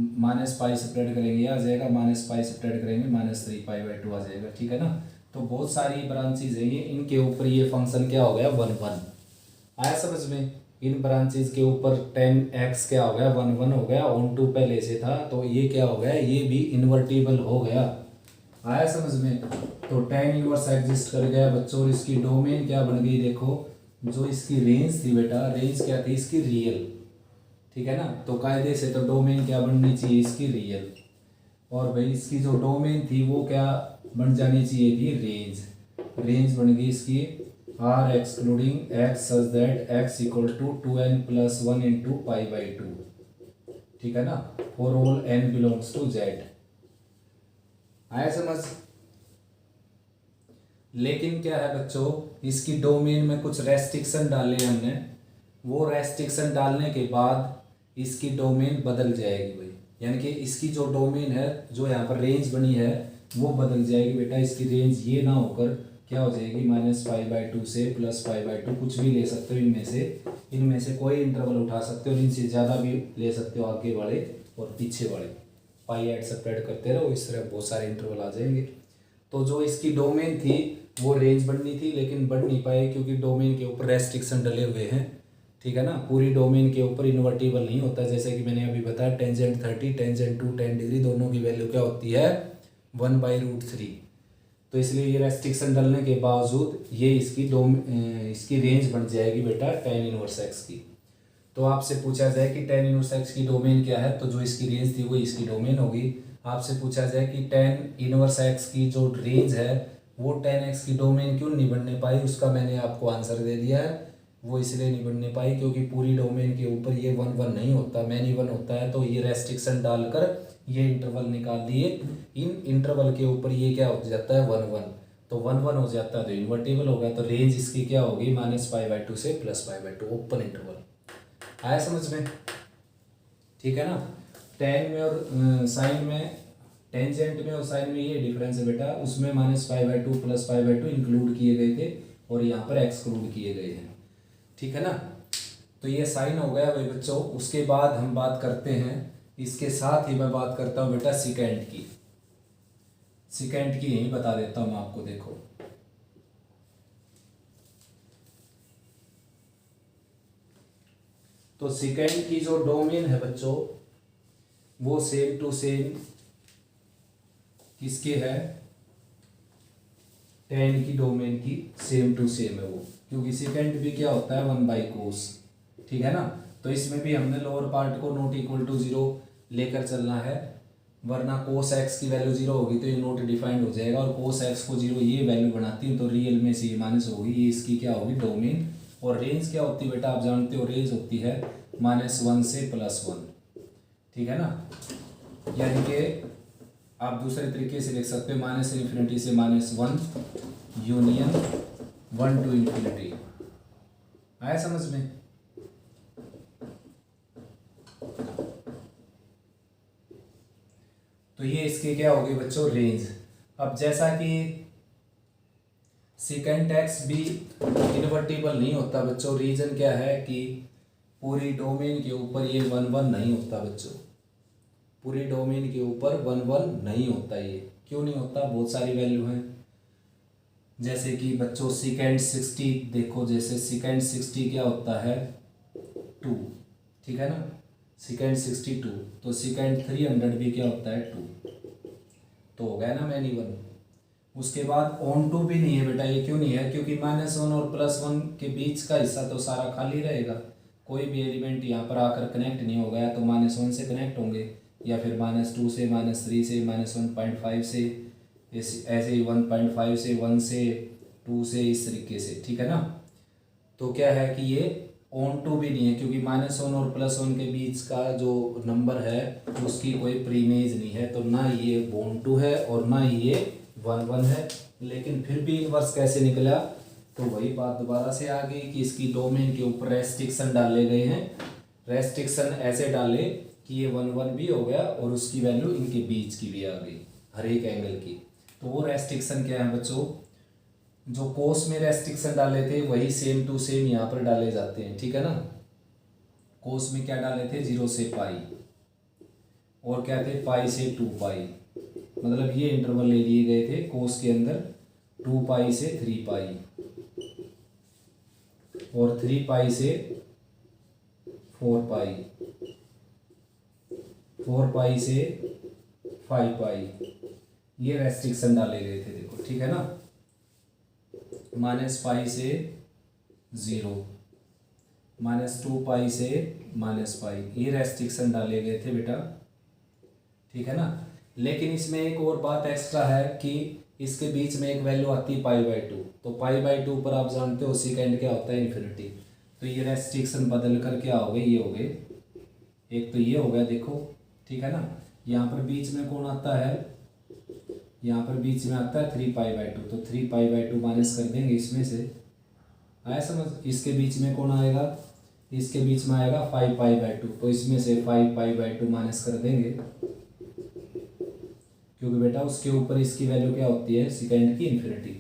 -π सेपरेट करेंगे आ जाएगा, -π सेपरेट करेंगे -3π/2 आ जाएगा, ठीक है ना। तो बहुत सारी ब्रांचेज है ये, इनके ऊपर ये फंक्शन क्या हो गया 1 1 आया समझ में। इन ब्रांचेज के ऊपर 10x क्या हो गया 1 1 हो गया, ऑन टू पहले से था तो ये क्या हो गया, ये भी इन्वर्टिबल हो गया। आया समझ में। तो tan इनवर्स एग्जिस्ट कर गया बच्चों। और इसकी डोमेन क्या बन गई, देखो जो इसकी रेंज थी बेटा, रेंज क्या थी इसकी रियल, ठीक है ना। तो कायदे से तो डोमेन क्या बननी चाहिए इसकी, रियल। और भाई इसकी जो डोमेन थी वो क्या बन जानी चाहिए थी, रेंज। रेंज बन गई इसकी R excluding x such that x equal to 2n+1 into pi by 2, ठीक है ना, for all n belongs to z. आया समझ। लेकिन क्या है बच्चों, इसकी डोमेन में कुछ रेस्ट्रिक्शन डाले हमने, वो रेस्ट्रिक्शन डालने के बाद इसकी डोमेन बदल जाएगी भाई। यानी कि इसकी जो डोमेन है, जो यहाँ पर रेंज बनी है वो बदल जाएगी बेटा। इसकी रेंज ये ना होकर क्या हो जाएगी, -π/2 से +π/2, कुछ भी ले सकते हो इनमें से कोई इंटरवल उठा सकते हो, इनसे ज़्यादा भी ले सकते हो, आगे वाले और पीछे वाले। पाई ऐड सब्ट्रैक्ट करते रहो, इस तरह बहुत सारे इंटरवल आ जाएंगे। तो जो इसकी डोमेन थी वो रेंज बननी थी, लेकिन बढ़ नहीं पाए क्योंकि डोमेन के ऊपर रेस्ट्रिक्शन डले हुए हैं, ठीक है ना। पूरी डोमेन के ऊपर इन्वर्टिबल नहीं होता, जैसे कि मैंने अभी बताया टेंजेंट 30, टेंजेंट टू 10 डिग्री, दोनों की वैल्यू क्या होती है 1/√3। तो इसलिए ये रेस्ट्रिक्शन डालने के बावजूद ये इसकी रेंज बन जाएगी बेटा tan इनवर्स x की। तो आपसे पूछा जाए कि tan इनवर्स x की डोमेन क्या है, तो जो इसकी रेंज थी वो इसकी डोमेन होगी। आपसे पूछा जाए कि tan इनवर्स x की जो रेंज है वो tan x की डोमेन क्यों नहीं बनने पाई, उसका मैंने आपको आंसर दे दिया है। वो इसलिए नहीं बनने पाई क्योंकि पूरी डोमेन के ऊपर ये 1 नहीं होता, मैनी 1 होता है। तो ये रेस्ट्रिक्शन डालकर ये इंटरवल निकाल दिए, इन इंटरवल के ऊपर ये क्या हो जाता है 1 तो 1 हो जाता है तो इन्वर्टिबल होगा। तो रेंज इसकी क्या होगी -π/2 से +π/2, ओपन इंटरवल। आया समझ में, ठीक है ना। टेन में और साइन में, टेंजेंट में और साइन में ये डिफरेंस है बेटा, उसमें -π/2 +π/2 इंक्लूड किए गए थे और यहाँ पर एक्सक्लूड किए गए हैं, ठीक है ना। तो ये साइन हो गया भाई बच्चों। उसके बाद हम बात करते हैं, इसके साथ ही मैं बात करता हूँ बेटा सिकेंड की। सिकेंड की यही बता देता हूँ मैं आपको, देखो तो सिकेंड की जो डोमेन है बच्चों वो सेम टू सेम किसके है, tan की डोमेन की सेम टू सेम है वो, क्योंकि सेकेंड भी क्या होता है 1/cos, ठीक है ना। तो इसमें भी हमने लोअर पार्ट को नॉट इक्वल टू 0 लेकर चलना है, वरना cos x की वैल्यू 0 होगी तो ये नॉट डिफाइंड हो जाएगा, और cos x को 0 ये वैल्यू बनाती है तो रियल में से ये माइनस होगी, ये इसकी क्या होगी डोमेन। और रेंज क्या होती है बेटा, आप जानते हो रेंज होती है -1 से +1, ठीक है ना। यानी कि आप दूसरे तरीके से लिख सकते हो -∞ से -1 यूनियन 1 to ∞। आया समझ में। तो ये इसके क्या होगी बच्चों रेंज। अब जैसा कि सेकेंड एक्स भी इन्वर्टिबल नहीं होता बच्चों, रीजन क्या है कि पूरी डोमेन के ऊपर ये 1 नहीं होता बच्चों, पूरी डोमेन के ऊपर 1 नहीं होता। ये क्यों नहीं होता, बहुत सारी वैल्यू हैं, जैसे कि बच्चों सेकेंड 60 देखो, जैसे सेकेंड 60 क्या होता है 2, ठीक है ना, सेकेंड 62, तो सेकेंड 300 भी क्या होता है 2, तो हो गया ना मैनी 1। उसके बाद ऑन टू भी नहीं है बेटा, ये क्यों नहीं है, क्योंकि -1 और +1 के बीच का हिस्सा तो सारा खाली रहेगा, कोई भी एलिमेंट यहाँ पर आकर कनेक्ट नहीं होगा, तो -1 से कनेक्ट होंगे, या फिर -2 से, -3 से, -1.5 से, ऐसे ही 1.5 से, 1 से, 2 से, इस तरीके से, ठीक है ना। तो क्या है कि ये ऑन टू भी नहीं है, क्योंकि -1 और +1 के बीच का जो नंबर है उसकी कोई प्रीमेज नहीं है, तो ना ये बॉन टू है और ना ये 1 है। लेकिन फिर भी इनवर्स कैसे निकला, तो वही बात दोबारा से आ गई कि इसकी डोमेन के ऊपर रेस्ट्रिक्शन डाले गए हैं, रेस्ट्रिक्शन ऐसे डाले कि ये 1 भी हो गया और उसकी वैल्यू इनके बीच की भी आ गई, हर एक एंगल की। तो वो रेस्ट्रिक्शन क्या है बच्चों, जो कोस में रेस्ट्रिक्शन डाले थे वही सेम टू सेम यहाँ पर डाले जाते हैं, ठीक है ना। कोस में क्या डाले थे 0 से पाई, और क्या थे पाई से 2π, मतलब ये इंटरवल ले लिए गए थे कोस के अंदर 2π से 3π, और 3π से 4π, 4π से 5π, ये रेस्ट्रिक्शन डाले गए थे देखो, ठीक है ना। -π से 0, -2 से -पाई, ये रेस्ट्रिक्शन डाले गए थे बेटा, ठीक है ना। लेकिन इसमें एक और बात एक्स्ट्रा है कि इसके बीच में एक वैल्यू आती है π/2, तो π/2 पर आप जानते हो सेकेंड क्या होता है, इन्फिनिटी। तो ये रेस्ट्रिक्शन बदल कर क्या हो गए, ये हो गए, एक तो ये हो गया देखो, ठीक है ना। यहाँ पर बीच में कौन आता है, यहाँ पर बीच में आता है 3π/2, तो 3π/2 माइनस कर देंगे इसमें से, आया समझ। इसके बीच में कौन आएगा, इसके बीच में आएगा 5π/2, तो इसमें से 5π/2 माइनस कर देंगे, क्योंकि बेटा उसके ऊपर इसकी वैल्यू क्या होती है, सेकेंड की इन्फिनिटी।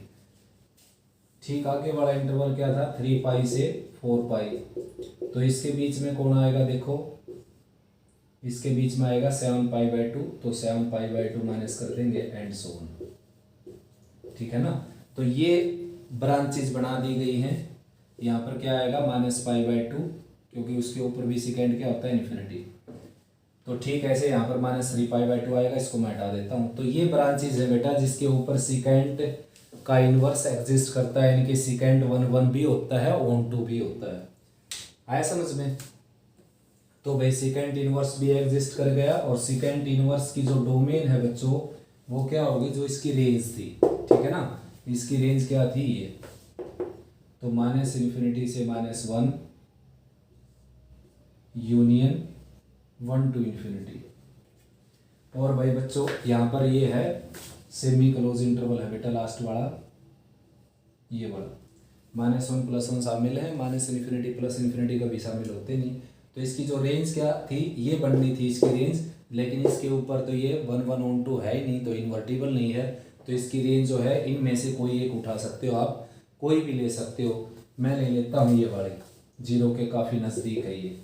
ठीक, आगे वाला इंटरवल क्या था, 3π से 4π, तो इसके बीच में कौन आएगा देखो, इसके बीच में आएगा 7π/2, तो 7π/2 माइनस कर देंगे एंड सो ऑन, ठीक है ना। तो ये ब्रांचेज बना दी गई हैं। यहाँ पर क्या आएगा -π/2, क्योंकि उसके ऊपर भी सेकेंड क्या होता है, इन्फिनिटी। तो ठीक ऐसे यहाँ पर -3π/2 आएगा, इसको मैं हटा देता हूँ। तो ये ब्रांचेज है बेटा जिसके ऊपर सेकेंड का इन्वर्स एग्जिस्ट करता है, यानी कि सेकेंड 1 भी होता है, ऑन 2 भी होता है। आया समझ में। तो भाई सेकेंड इनवर्स भी एग्जिस्ट कर गया, और सेकेंड इनवर्स की जो डोमेन है बच्चों वो क्या होगी, जो इसकी रेंज थी, ठीक है ना। इसकी रेंज क्या थी, ये तो -∞ से -1 यूनियन 1 to ∞। और भाई बच्चों यहाँ पर ये है सेमी क्लोज इंटरवल है बेटा, लास्ट वाला ये वाला, -1 + 1 शामिल है, -∞ +∞ कभी शामिल होते नहीं। तो इसकी जो रेंज क्या थी, ये बननी थी इसकी रेंज, लेकिन इसके ऊपर तो ये 1/2 है ही नहीं, तो इन्वर्टिबल नहीं है। तो इसकी रेंज जो है इनमें से कोई एक उठा सकते हो आप, कोई भी ले सकते हो। मैं ले लेता हूँ ये वाली, 0 के काफ़ी नज़दीक है ये,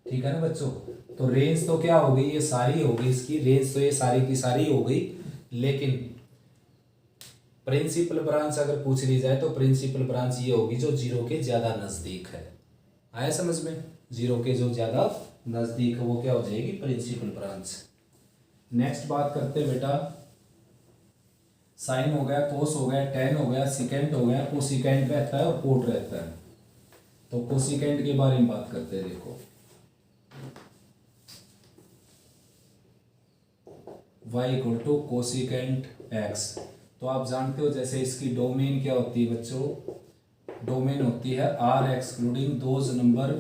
ठीक है ना बच्चों। तो रेंज तो क्या हो गई, ये सारी हो गई इसकी रेंज, तो ये सारी की सारी हो गई। लेकिन प्रिंसिपल ब्रांच अगर पूछ ली जाए तो प्रिंसिपल ब्रांच ये होगी जो 0 के ज़्यादा नज़दीक है। आया समझ में, 0 के जो ज़्यादा नज़दीक है वो क्या हो जाएगी, प्रिंसिपल ब्रांच। नेक्स्ट बात करते हैं बेटा, साइन हो गया, कोस हो गया, टेन हो गया, सिकेंड हो गया, कोसिकेंड रहता है और कोट रहता है। तो कोसिकेंड के बारे में बात करते हैं। देखो y = कोसिकेंट x, तो आप जानते हो जैसे इसकी डोमेन क्या होती है बच्चों, डोमेन होती है r excluding those number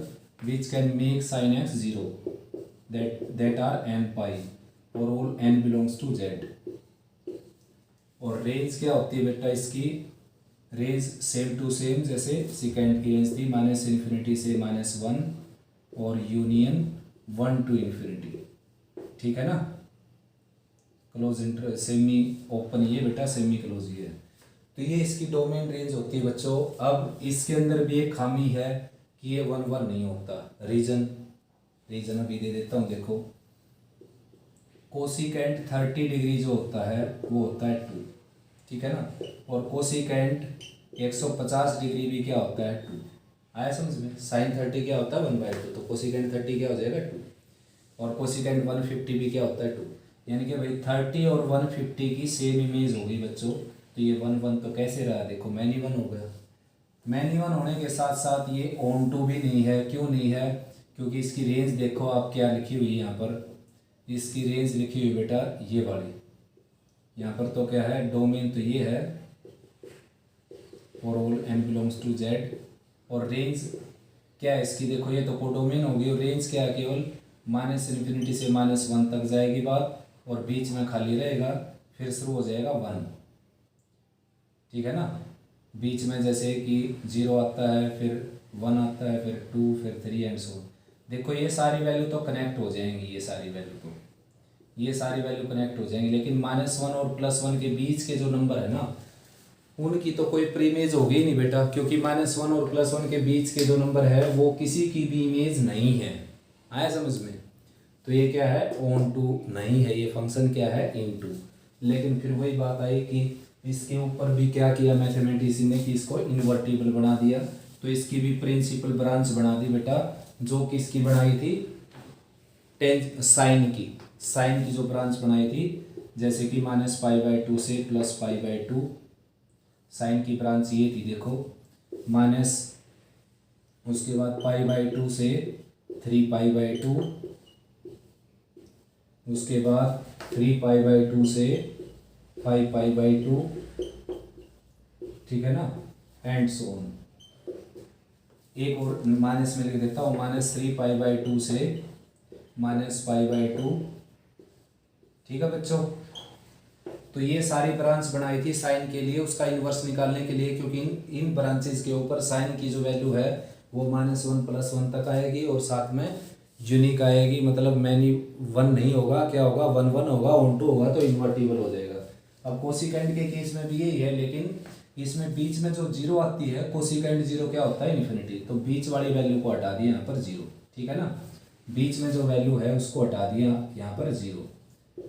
which can make sine x 0 that are n π और all n belongs to z। और रेंज क्या होती है बेटा, इसकी रेंज सेम टू सेम जैसे सेकेंड की रेंज थी, -∞ से -1 और यूनियन 1 to ∞, ठीक है ना। क्लोज इंटर सेमी ओपन ये बेटा, सेमी क्लोज ये है। तो ये इसकी डोमेन रेंज होती है बच्चों। अब इसके अंदर भी एक खामी है कि ये 1/1 नहीं होता। रीजन अभी दे देता हूँ। देखो कोसिकेंट 30 डिग्री जो होता है वो होता है 2, ठीक है ना। और कोसिकेंट 150 डिग्री भी क्या होता है 2। आया समझ में। साइन 30 क्या होता है 1/2, तो कोसिकेंट 30 क्या हो जाएगा 2। और कोसिकेंट 150 भी क्या होता है 2, यानी कि भाई 30 और 150 की सेम इमेज होगी बच्चों। तो ये 1/1 तो कैसे रहा, देखो मैनी 1 हो गया। मैनी 1 होने के साथ साथ ये ऑन 2 भी नहीं है। क्यों नहीं है, क्योंकि इसकी रेंज देखो आप क्या लिखी हुई है यहाँ पर, इसकी रेंज लिखी हुई बेटा ये वाली। यहाँ पर तो क्या है, डोमेन तो ये है और all n belongs to z। और रेंज क्या है इसकी, देखो ये तो कोडोमेन होगी। और रेंज क्या है, केवल -∞ से -1 तक जाएगी बात, और बीच में खाली रहेगा, फिर शुरू हो जाएगा 1, ठीक है ना। बीच में जैसे कि 0 आता है, फिर 1 आता है, फिर 2, फिर 3 एंड सो। देखो ये सारी वैल्यू तो कनेक्ट हो जाएंगी, ये सारी वैल्यू कनेक्ट हो जाएंगी। लेकिन -1 और +1 के बीच के जो नंबर है ना, उनकी तो कोई प्रीमेज होगी नहीं बेटा, क्योंकि -1 और +1 के बीच के जो नंबर है वो किसी की भी इमेज नहीं है। आया समझ में। तो ये क्या है, ऑन 2 नहीं है, ये फंक्शन क्या है, इन 2। लेकिन फिर वही बात आई कि इसके ऊपर भी क्या किया मैथमेटिशियन ने कि इसको इन्वर्टिबल बना दिया। तो इसकी भी प्रिंसिपल ब्रांच बना दी बेटा, जो किसकी बनाई थी, साइन की जो ब्रांच बनाई थी, जैसे कि -π/2 से +π/2। साइन की ब्रांच ये थी, देखो उसके बाद पाई बाई 2 से 3 पाई बाई 2, उसके बाद 3 पाई बाई 2 से 5 पाई बाई 2, ठीक है ना, एंड सो ऑन। एक और माइनस में लिख देता हूँ, -3 पाई बाई 2 से -पाई बाई 2, ठीक है बच्चों। तो ये सारी ब्रांच बनाई थी साइन के लिए, उसका इन्वर्स निकालने के लिए, क्योंकि इन ब्रांचेस के ऊपर साइन की जो वैल्यू है वो -1 + 1 तक आएगी और साथ में यूनिक आएगी, मतलब मैनी 1 नहीं होगा, क्या होगा 1 1 होगा, ऑन 2 होगा तो इन्वर्टिबल हो जाएगा। अब कोसिकेंड के केस में भी यही है, लेकिन इसमें बीच में जो जीरो आती है, कोसिकेंड जीरो क्या होता है इन्फिनिटी, तो बीच वाली वैल्यू को हटा दिया यहाँ पर जीरो, ठीक है ना, बीच में जो वैल्यू है उसको हटा दिया यहाँ पर जीरो।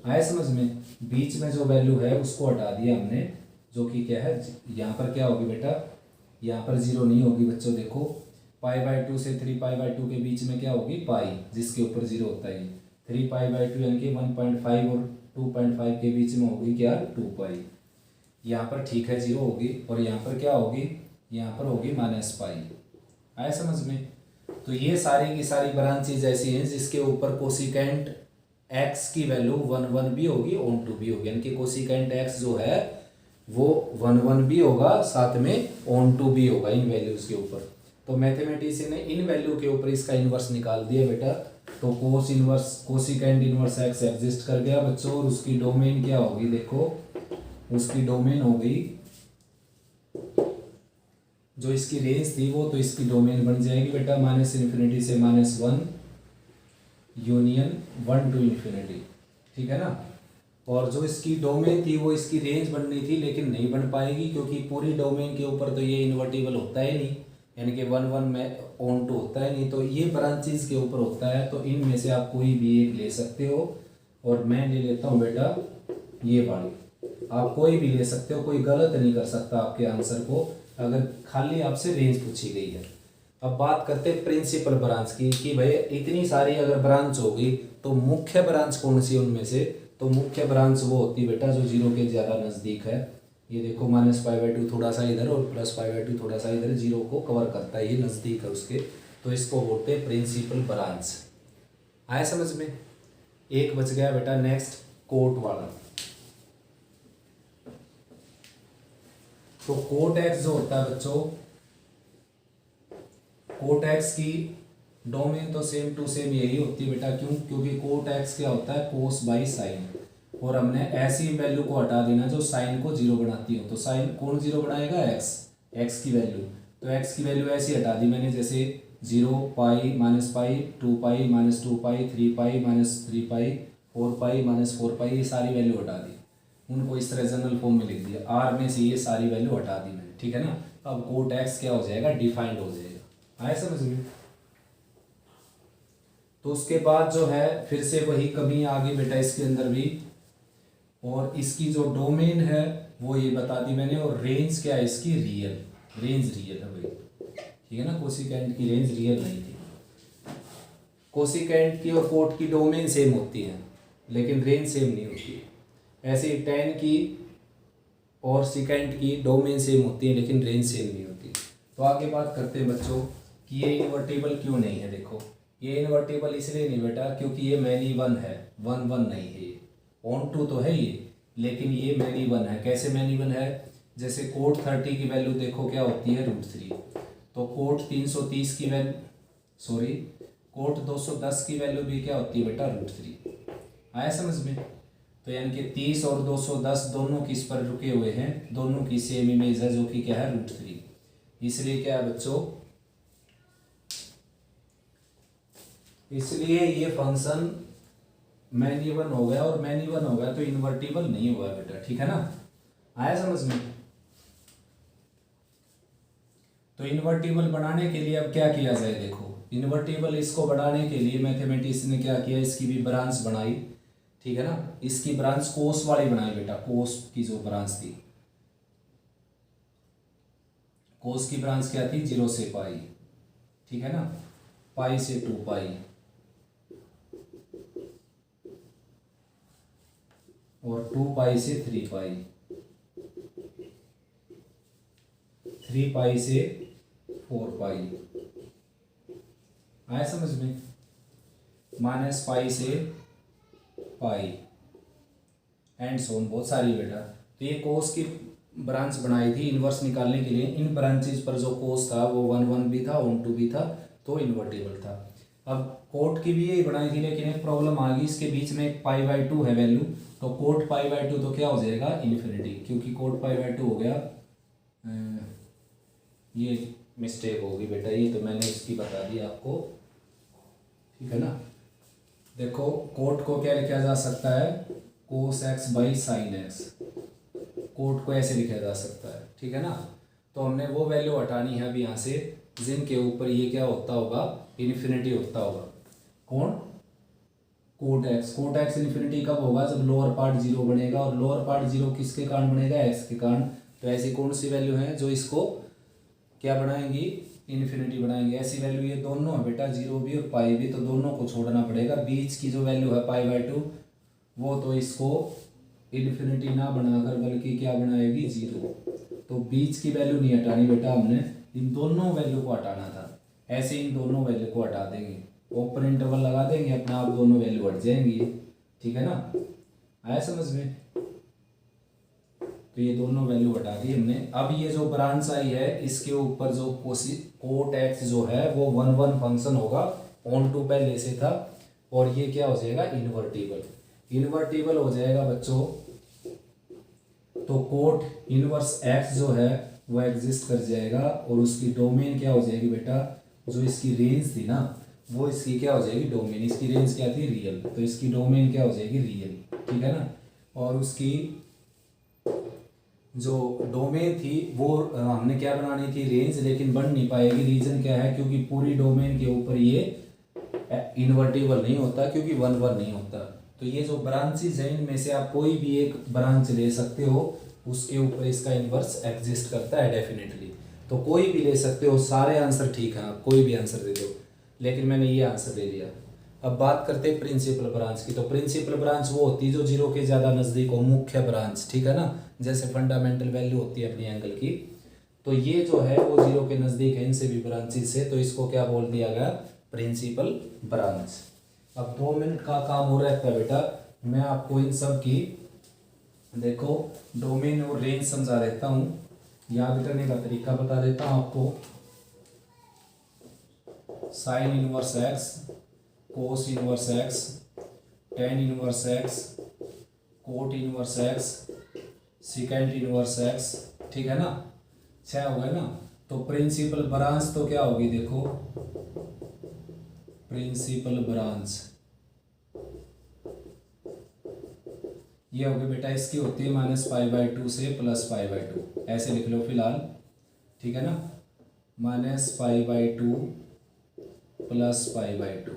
आए समझ में, बीच में जो वैल्यू है उसको हटा दिया हमने, जो कि क्या है यहाँ पर क्या होगी बेटा, यहाँ पर जीरो नहीं होगी बच्चों, देखो पाई बाई 2 से 3 पाई बाई 2 के बीच में क्या होगी पाई, जिसके ऊपर जीरो होता है। 3 पाई बाई 2 यानी कि 1.5 और 2.5 के बीच में होगी क्या 2 पाई, यहाँ पर ठीक है जीरो होगी, और यहाँ पर क्या होगी, यहाँ पर होगी -पाई। आए समझ में। तो ये सारी की सारी ब्रांचेज ऐसी हैं जिसके ऊपर कोसिकेंट x की वैल्यू 1 1 भी होगी, ऑन 2 भी होगी, यानी कि कोसिकेंट x जो है वो 1 1 भी होगा, साथ में ऑन 2 भी होगा इन वैल्यूज के ऊपर। तो मैथमेटिशियन ने इन वैल्यू के ऊपर इसका इन्वर्स निकाल दिया बेटा, तो cos inverse cosecant inverse x exist कर गया बच्चों, और उसकी डोमेन क्या होगी, देखो उसकी डोमेन होगी, जो इसकी रेंज थी वो तो इसकी डोमेन बन जाएगी बेटा -∞ से -1 यूनियन 1 to इन्फिनिटी, ठीक है ना। और जो इसकी डोमेन थी वो इसकी रेंज बननी थी, लेकिन नहीं बन पाएगी, क्योंकि पूरी डोमेन के ऊपर तो ये इन्वर्टिबल होता ही नहीं, यानी कि 1 1 में ऑन 2 होता है नहीं, तो ये ब्रांचेज के ऊपर होता है। तो इनमें से आप कोई भी एक ले सकते हो, और मैं ले लेता हूँ बेटा ये वाली, आप कोई भी ले सकते हो, कोई गलत नहीं कर सकता आपके आंसर को, अगर खाली आपसे रेंज पूछी गई है। अब बात करते हैं प्रिंसिपल ब्रांच की, कि भाई इतनी सारी अगर ब्रांच होगी तो मुख्य ब्रांच कौन सी उनमें से, तो मुख्य ब्रांच वो होती है बेटा जो जीरो के ज़्यादा नज़दीक है। ये देखो -पाई/2 थोड़ा सा इधर और +पाई/2 थोड़ा सा इधर, जीरो को कवर करता है, ये नज़दीक है उसके, तो इसको बोलते हैं प्रिंसिपल ब्रांच। आया समझ में। एक बच गया बेटा नेक्स्ट कोट वाला। तो कोट एक्स जो होता है बच्चों, कोट एक्स की डोमेन तो सेम टू सेम यही होती है बेटा, क्यों, क्योंकि कोट एक्स क्या होता है कोस बाई साइन, और हमने ऐसी वैल्यू को हटा देना जो साइन को जीरो बनाती हो। तो साइन कौन जीरो बनाएगा, एक्स की वैल्यू, तो एक्स की वैल्यू ऐसी हटा दी मैंने, जैसे 0 पाई -पाई 2 पाई -2 पाई 3 पाई -3 पाई 4 पाई -4 पाई, ये सारी वैल्यू हटा दी, उनको इस तरह जनरल फॉर्म में लिख दिया, आर में से ये सारी वैल्यू हटा दी मैंने, ठीक है ना। अब कोट एक्स क्या हो जाएगा, डिफाइंड हो जाएगा। आया समझ में। तो उसके बाद जो है फिर से वही कमी आ गई बेटा इसके अंदर भी, और इसकी जो डोमेन है वो ये बता दी मैंने, और रेंज क्या है इसकी, रियल, रेंज रियल है भाई, ठीक है ना। कोसिकेंट की रेंज रियल नहीं थी, कोसिकेंट की और कोट की डोमेन सेम होती है लेकिन रेंज सेम नहीं होती। ऐसे ही टेन की और सिकेंट की डोमेन सेम होती है लेकिन रेंज सेम नहीं होती। तो आगे बात करते हैं बच्चों कि ये इन्वर्टेबल क्यों नहीं है। देखो ये इन्वर्टेबल इसलिए नहीं बेटा क्योंकि ये मैनी वन है, 1 1 नहीं है, ये ऑन 2 तो है ये, लेकिन ये मैनी वन है। कैसे मैनी वन है, जैसे कोट 30 की वैल्यू देखो क्या होती है, √3, तो कोट 330 की वैल्यू, सॉरी कोट 210 की वैल्यू भी क्या होती है बेटा, √3। आया समझ में। तो यानी कि 30 और 210 दोनों किस पर रुके हुए हैं, दोनों की सेम इमेज है जो कि क्या है, √3। इसलिए क्या है बच्चों, इसलिए ये फंक्शन मैनी वन हो गया, और मैनी वन हो गया तो इन्वर्टिबल नहीं हुआ बेटा, ठीक है ना। आया समझ में। तो इन्वर्टिबल बनाने के लिए अब क्या किया जाए, देखो इन्वर्टिबल इसको बनाने के लिए मैथमेटिशियन ने क्या किया, इसकी भी ब्रांच बनाई, ठीक है ना। इसकी ब्रांच कोस वाली बनाई बेटा, कोस की जो ब्रांच थी, कोस की ब्रांच क्या थी, 0 से पाई, ठीक है ना, पाई से 2 पाई, और 2 पाई से 3 पाई, 3 पाई से 4 पाई, आया समझ में, माइनस पाई से पाई एंड सोन, बहुत सारी बेटा। तो ये कोस की ब्रांच बनाई थी इन्वर्स निकालने के लिए। इन ब्रांचेज पर जो कोस था वो 1 भी था, 1 भी था, तो इन्वर्टिबल था। अब कोट की भी यही बनाई थी, लेकिन एक प्रॉब्लम आ गई, इसके बीच में एक π/2 है वैल्यू, तो कोट π/2 तो क्या हो जाएगा इन्फिनिटी, क्योंकि कोट π/2 हो गया, ये मिस्टेक होगी बेटा, ये तो मैंने इसकी बता दी आपको, ठीक है ना। देखो कोट को क्या लिखा जा सकता है, cos x by sine x, cot को ऐसे लिखा जा सकता है, ठीक है ना। तो हमने वो वैल्यू हटानी है अभी यहाँ से जिनके ऊपर ये क्या होता होगा, इन्फिनिटी होता होगा। कौन, कोट एक्स इन्फिनिटी कब होगा, जब लोअर पार्ट जीरो बनेगा, और लोअर पार्ट जीरो किसके कारण बनेगा, एक्स के कारण। तो ऐसी कौन सी वैल्यू है जो इसको क्या बनाएंगी, इन्फिनिटी बनाएंगे। ऐसी वैल्यू ये दोनों है बेटा, जीरो भी और पाई भी, तो दोनों को छोड़ना पड़ेगा। बीच की जो वैल्यू है π/2 वो तो इसको इन्फिनिटी ना बनाकर बल्कि क्या बनाएगी, जीरो। तो बीच की वैल्यू नहीं हटानी बेटा, हमने इन दोनों वैल्यू को हटाना था। ऐसे इन दोनों वैल्यू को हटा देंगे, ओपन इंटरवल लगा देंगे, अपने आप दोनों वैल्यू हट जाएंगी, ठीक है ना। आया समझ में। तो ये दोनों वैल्यू हटा दी हमने। अब ये जो ब्रांच आई है इसके ऊपर जो कोट एक्स जो है वो 1 फंक्शन होगा, ऑन टू पहले से था, और ये क्या हो जाएगा इन्वर्टिबल, इन्वर्टिबल हो जाएगा बच्चों। तो कोट इनवर्स एक्स जो है वो एग्जिस्ट कर जाएगा, और उसकी डोमेन क्या हो जाएगी बेटा, जो इसकी रेंज थी ना वो इसकी क्या हो जाएगी डोमेन, इसकी रेंज क्या थी रियल, तो इसकी डोमेन क्या हो जाएगी रियल, ठीक है ना। और उसकी जो डोमेन थी वो हमने क्या बनानी थी रेंज, लेकिन बन नहीं पाएगी। रीजन क्या है, क्योंकि पूरी डोमेन के ऊपर ये इन्वर्टिबल नहीं होता, क्योंकि 1 नहीं होता। तो ये जो ब्रांचेज है इनमें से आप कोई भी एक ब्रांच ले सकते हो, उसके ऊपर इसका इन्वर्स एग्जिस्ट करता है डेफिनेटली। तो कोई भी ले सकते हो, सारे आंसर ठीक है, आप कोई भी आंसर दे दो, लेकिन मैंने ये आंसर दे दिया। अब बात करते हैं प्रिंसिपल ब्रांच की। तो प्रिंसिपल ब्रांच वो होती है जो जीरो के ज़्यादा नज़दीक हो, मुख्य ब्रांच, ठीक है ना। जैसे फंडामेंटल वैल्यू होती है अपनी एंगल की, तो ये जो है वो जीरो के नज़दीक है इनसे भी ब्रांचेस से, तो इसको क्या बोल दिया गया प्रिंसिपल ब्रांच। अब 2 मिनट का काम हो रहा है बेटा, मैं आपको इन सब की देखो डोमेन और रेंज समझा देता हूँ, याद करने का तरीका बता देता हूँ आपको। Sine inverse x, cos inverse x, tan inverse x, cot inverse x, secant inverse x, ठीक है ना, 6 हो गए ना। तो प्रिंसिपल ब्रांच तो क्या होगी देखो, प्रिंसिपल ब्रांच ये होगी बेटा, इसकी होती है -π/2 से +π/2, ऐसे लिख लो फिलहाल, ठीक है ना, -π/2 +π/2।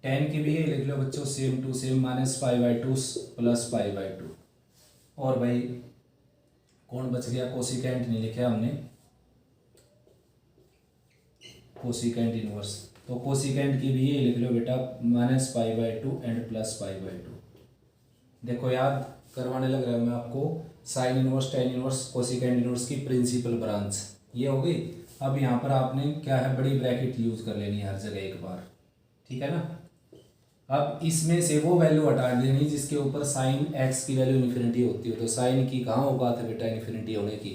10 की भी ये लिख लो बच्चों, सेम टू सेम, -π/2 +π/2। और भाई कौन बच गया, कोसिकेंट नहीं लिखा हमने, कोसिकेंट इनवर्स। तो कोसिकेंट की भी ये लिख लो बेटा, -π/2 एंड +π/2। देखो याद करवाने लग रहा है मैं आपको, sine inverse, tan inverse, cosecant inverse की प्रिंसिपल ब्रांच ये हो गई। अब यहाँ पर आपने क्या है, बड़ी ब्रैकेट यूज कर लेनी है हर जगह एक बार, ठीक है ना। अब इसमें से वो वैल्यू हटा देनी जिसके ऊपर साइन एक्स की वैल्यू इन्फिनिटी होती है। तो साइन की कहाँ औकात है बेटा इन्फिनिटी होने की,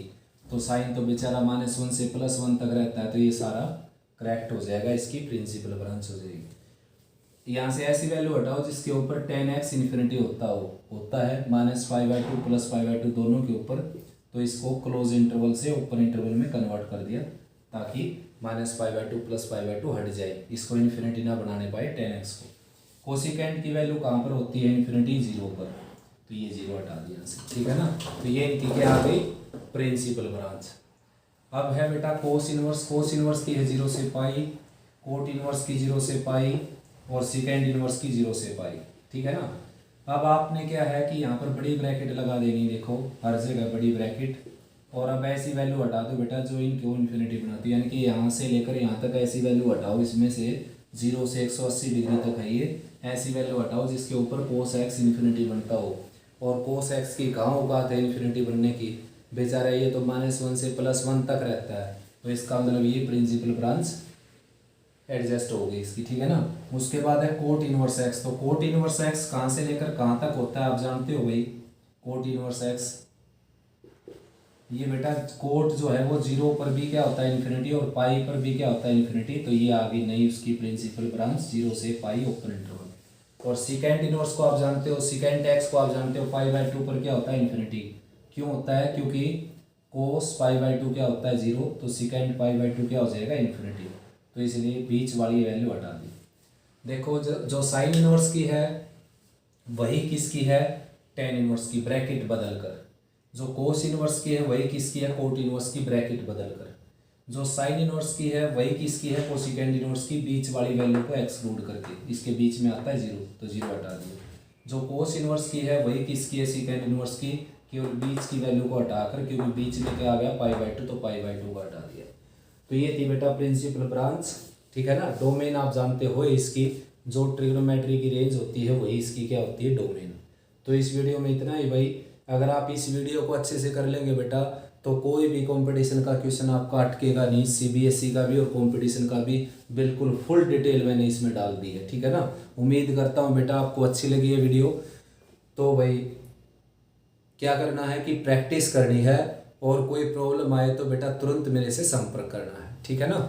तो साइन तो बेचारा -1 से +1 तक रहता है, तो ये सारा करेक्ट हो जाएगा, इसकी प्रिंसिपल ब्रांच हो जाएगी। यहाँ से ऐसी वैल्यू हटाओ जिसके ऊपर 10x इन्फिनिटी होता है -π/2 +π/2 दोनों के ऊपर, तो इसको क्लोज इंटरवल से ओपन इंटरवल में कन्वर्ट कर दिया ताकि -π/2 +π/2 हट जाए, इसको इन्फिनिटी ना बनाने पाए 10x को। कोसिकेंट की वैल्यू कहाँ पर होती है इन्फिनिटी, 0 पर, तो ये 0 हटा दिया से, ठीक है ना। तो ये इनकी क्या आ गई प्रिंसिपल ब्रांच। अब है बेटा कोस इनवर्स, कोस इनवर्स की है 0 से पाई, कोट इनवर्स की 0 से पाई, और सेकेंड इनवर्स की 0 से पाई, ठीक है ना। अब आपने क्या है कि यहाँ पर बड़ी ब्रैकेट लगा देनी, देखो हर जगह बड़ी ब्रैकेट, और अब ऐसी वैल्यू हटा दो बेटा जो इनको इन्फिनिटी बनाती है, यानी कि यहाँ से लेकर यहाँ तक ऐसी वैल्यू हटाओ, इसमें से 0 से 180 डिग्री तक है ये, ऐसी वैल्यू हटाओ जिसके ऊपर कोस एक्स इन्फिनिटी बनता हो। और कोस एक्स की कहाँ औकात है इन्फिनिटी बनने की, बेचारा ये तो -1 से +1 तक रहता है, तो इसका मतलब ये प्रिंसिपल ब्रांच एडजस्ट हो गई इसकी, ठीक है ना। उसके बाद है कोट इनवर्स एक्स। तो कोट इनवर्स एक्स कहाँ से लेकर कहाँ तक होता है आप जानते हो भाई। कोट इनवर्स एक्स ये बेटा कोट जो है वो 0 पर भी क्या होता है इन्फिनिटी, और पाई पर भी क्या होता है इन्फिनिटी। तो ये आ गई नई उसकी प्रिंसिपल ब्रांच 0 से पाई ओपन इंटरवल। और सिकेंड इनवर्स को आप जानते हो, सिकेंड एक्स को आप जानते हो, पाई/2 पर क्या होता है इन्फिनिटी। क्यों होता है, क्योंकि कोस पाई/2 क्या होता है 0, तो सिकेंड पाई/2 क्या हो जाएगा इन्फिनिटी। तो इसलिए बीच वाली वैल्यू हटा दी। देखो जो साइन इनवर्स की है वही किसकी है, टेन इनवर्स की, ब्रैकेट बदल कर। जो कोस इनवर्स की है वही किसकी है, कोट इनवर्स की, ब्रैकेट बदल कर। जो साइन इनवर्स की है वही किसकी है, कोसिकेंड इनवर्स की, बीच वाली वैल्यू को एक्सक्लूड करके। इसके बीच में आता है 0, तो 0 हटा दिया। जो कोस इनवर्स की है वही किसकी है, सिकेंड इनवर्स की, केवल बीच की वैल्यू को हटाकर, क्योंकि बीच में क्या आ गया पाई/2, तो पाई/2 को हटा दिया। तो ये थी बेटा प्रिंसिपल ब्रांच, ठीक है ना। डोमेन आप जानते हो इसकी, जो ट्रिग्नोमेट्री की रेंज होती है वही इसकी क्या होती है, डोमेन। तो इस वीडियो में इतना ही भाई। अगर आप इस वीडियो को अच्छे से कर लेंगे बेटा तो कोई भी कंपटीशन का क्वेश्चन आपका अटकेगा नहीं। सीबीएसई का भी और कंपटीशन का भी बिल्कुल फुल डिटेल मैंने इसमें डाल दी है, ठीक है ना। उम्मीद करता हूँ बेटा आपको अच्छी लगी है वीडियो। तो भाई क्या करना है कि प्रैक्टिस करनी है, और कोई प्रॉब्लम आए तो बेटा तुरंत मेरे से संपर्क करना है, ठीक है ना।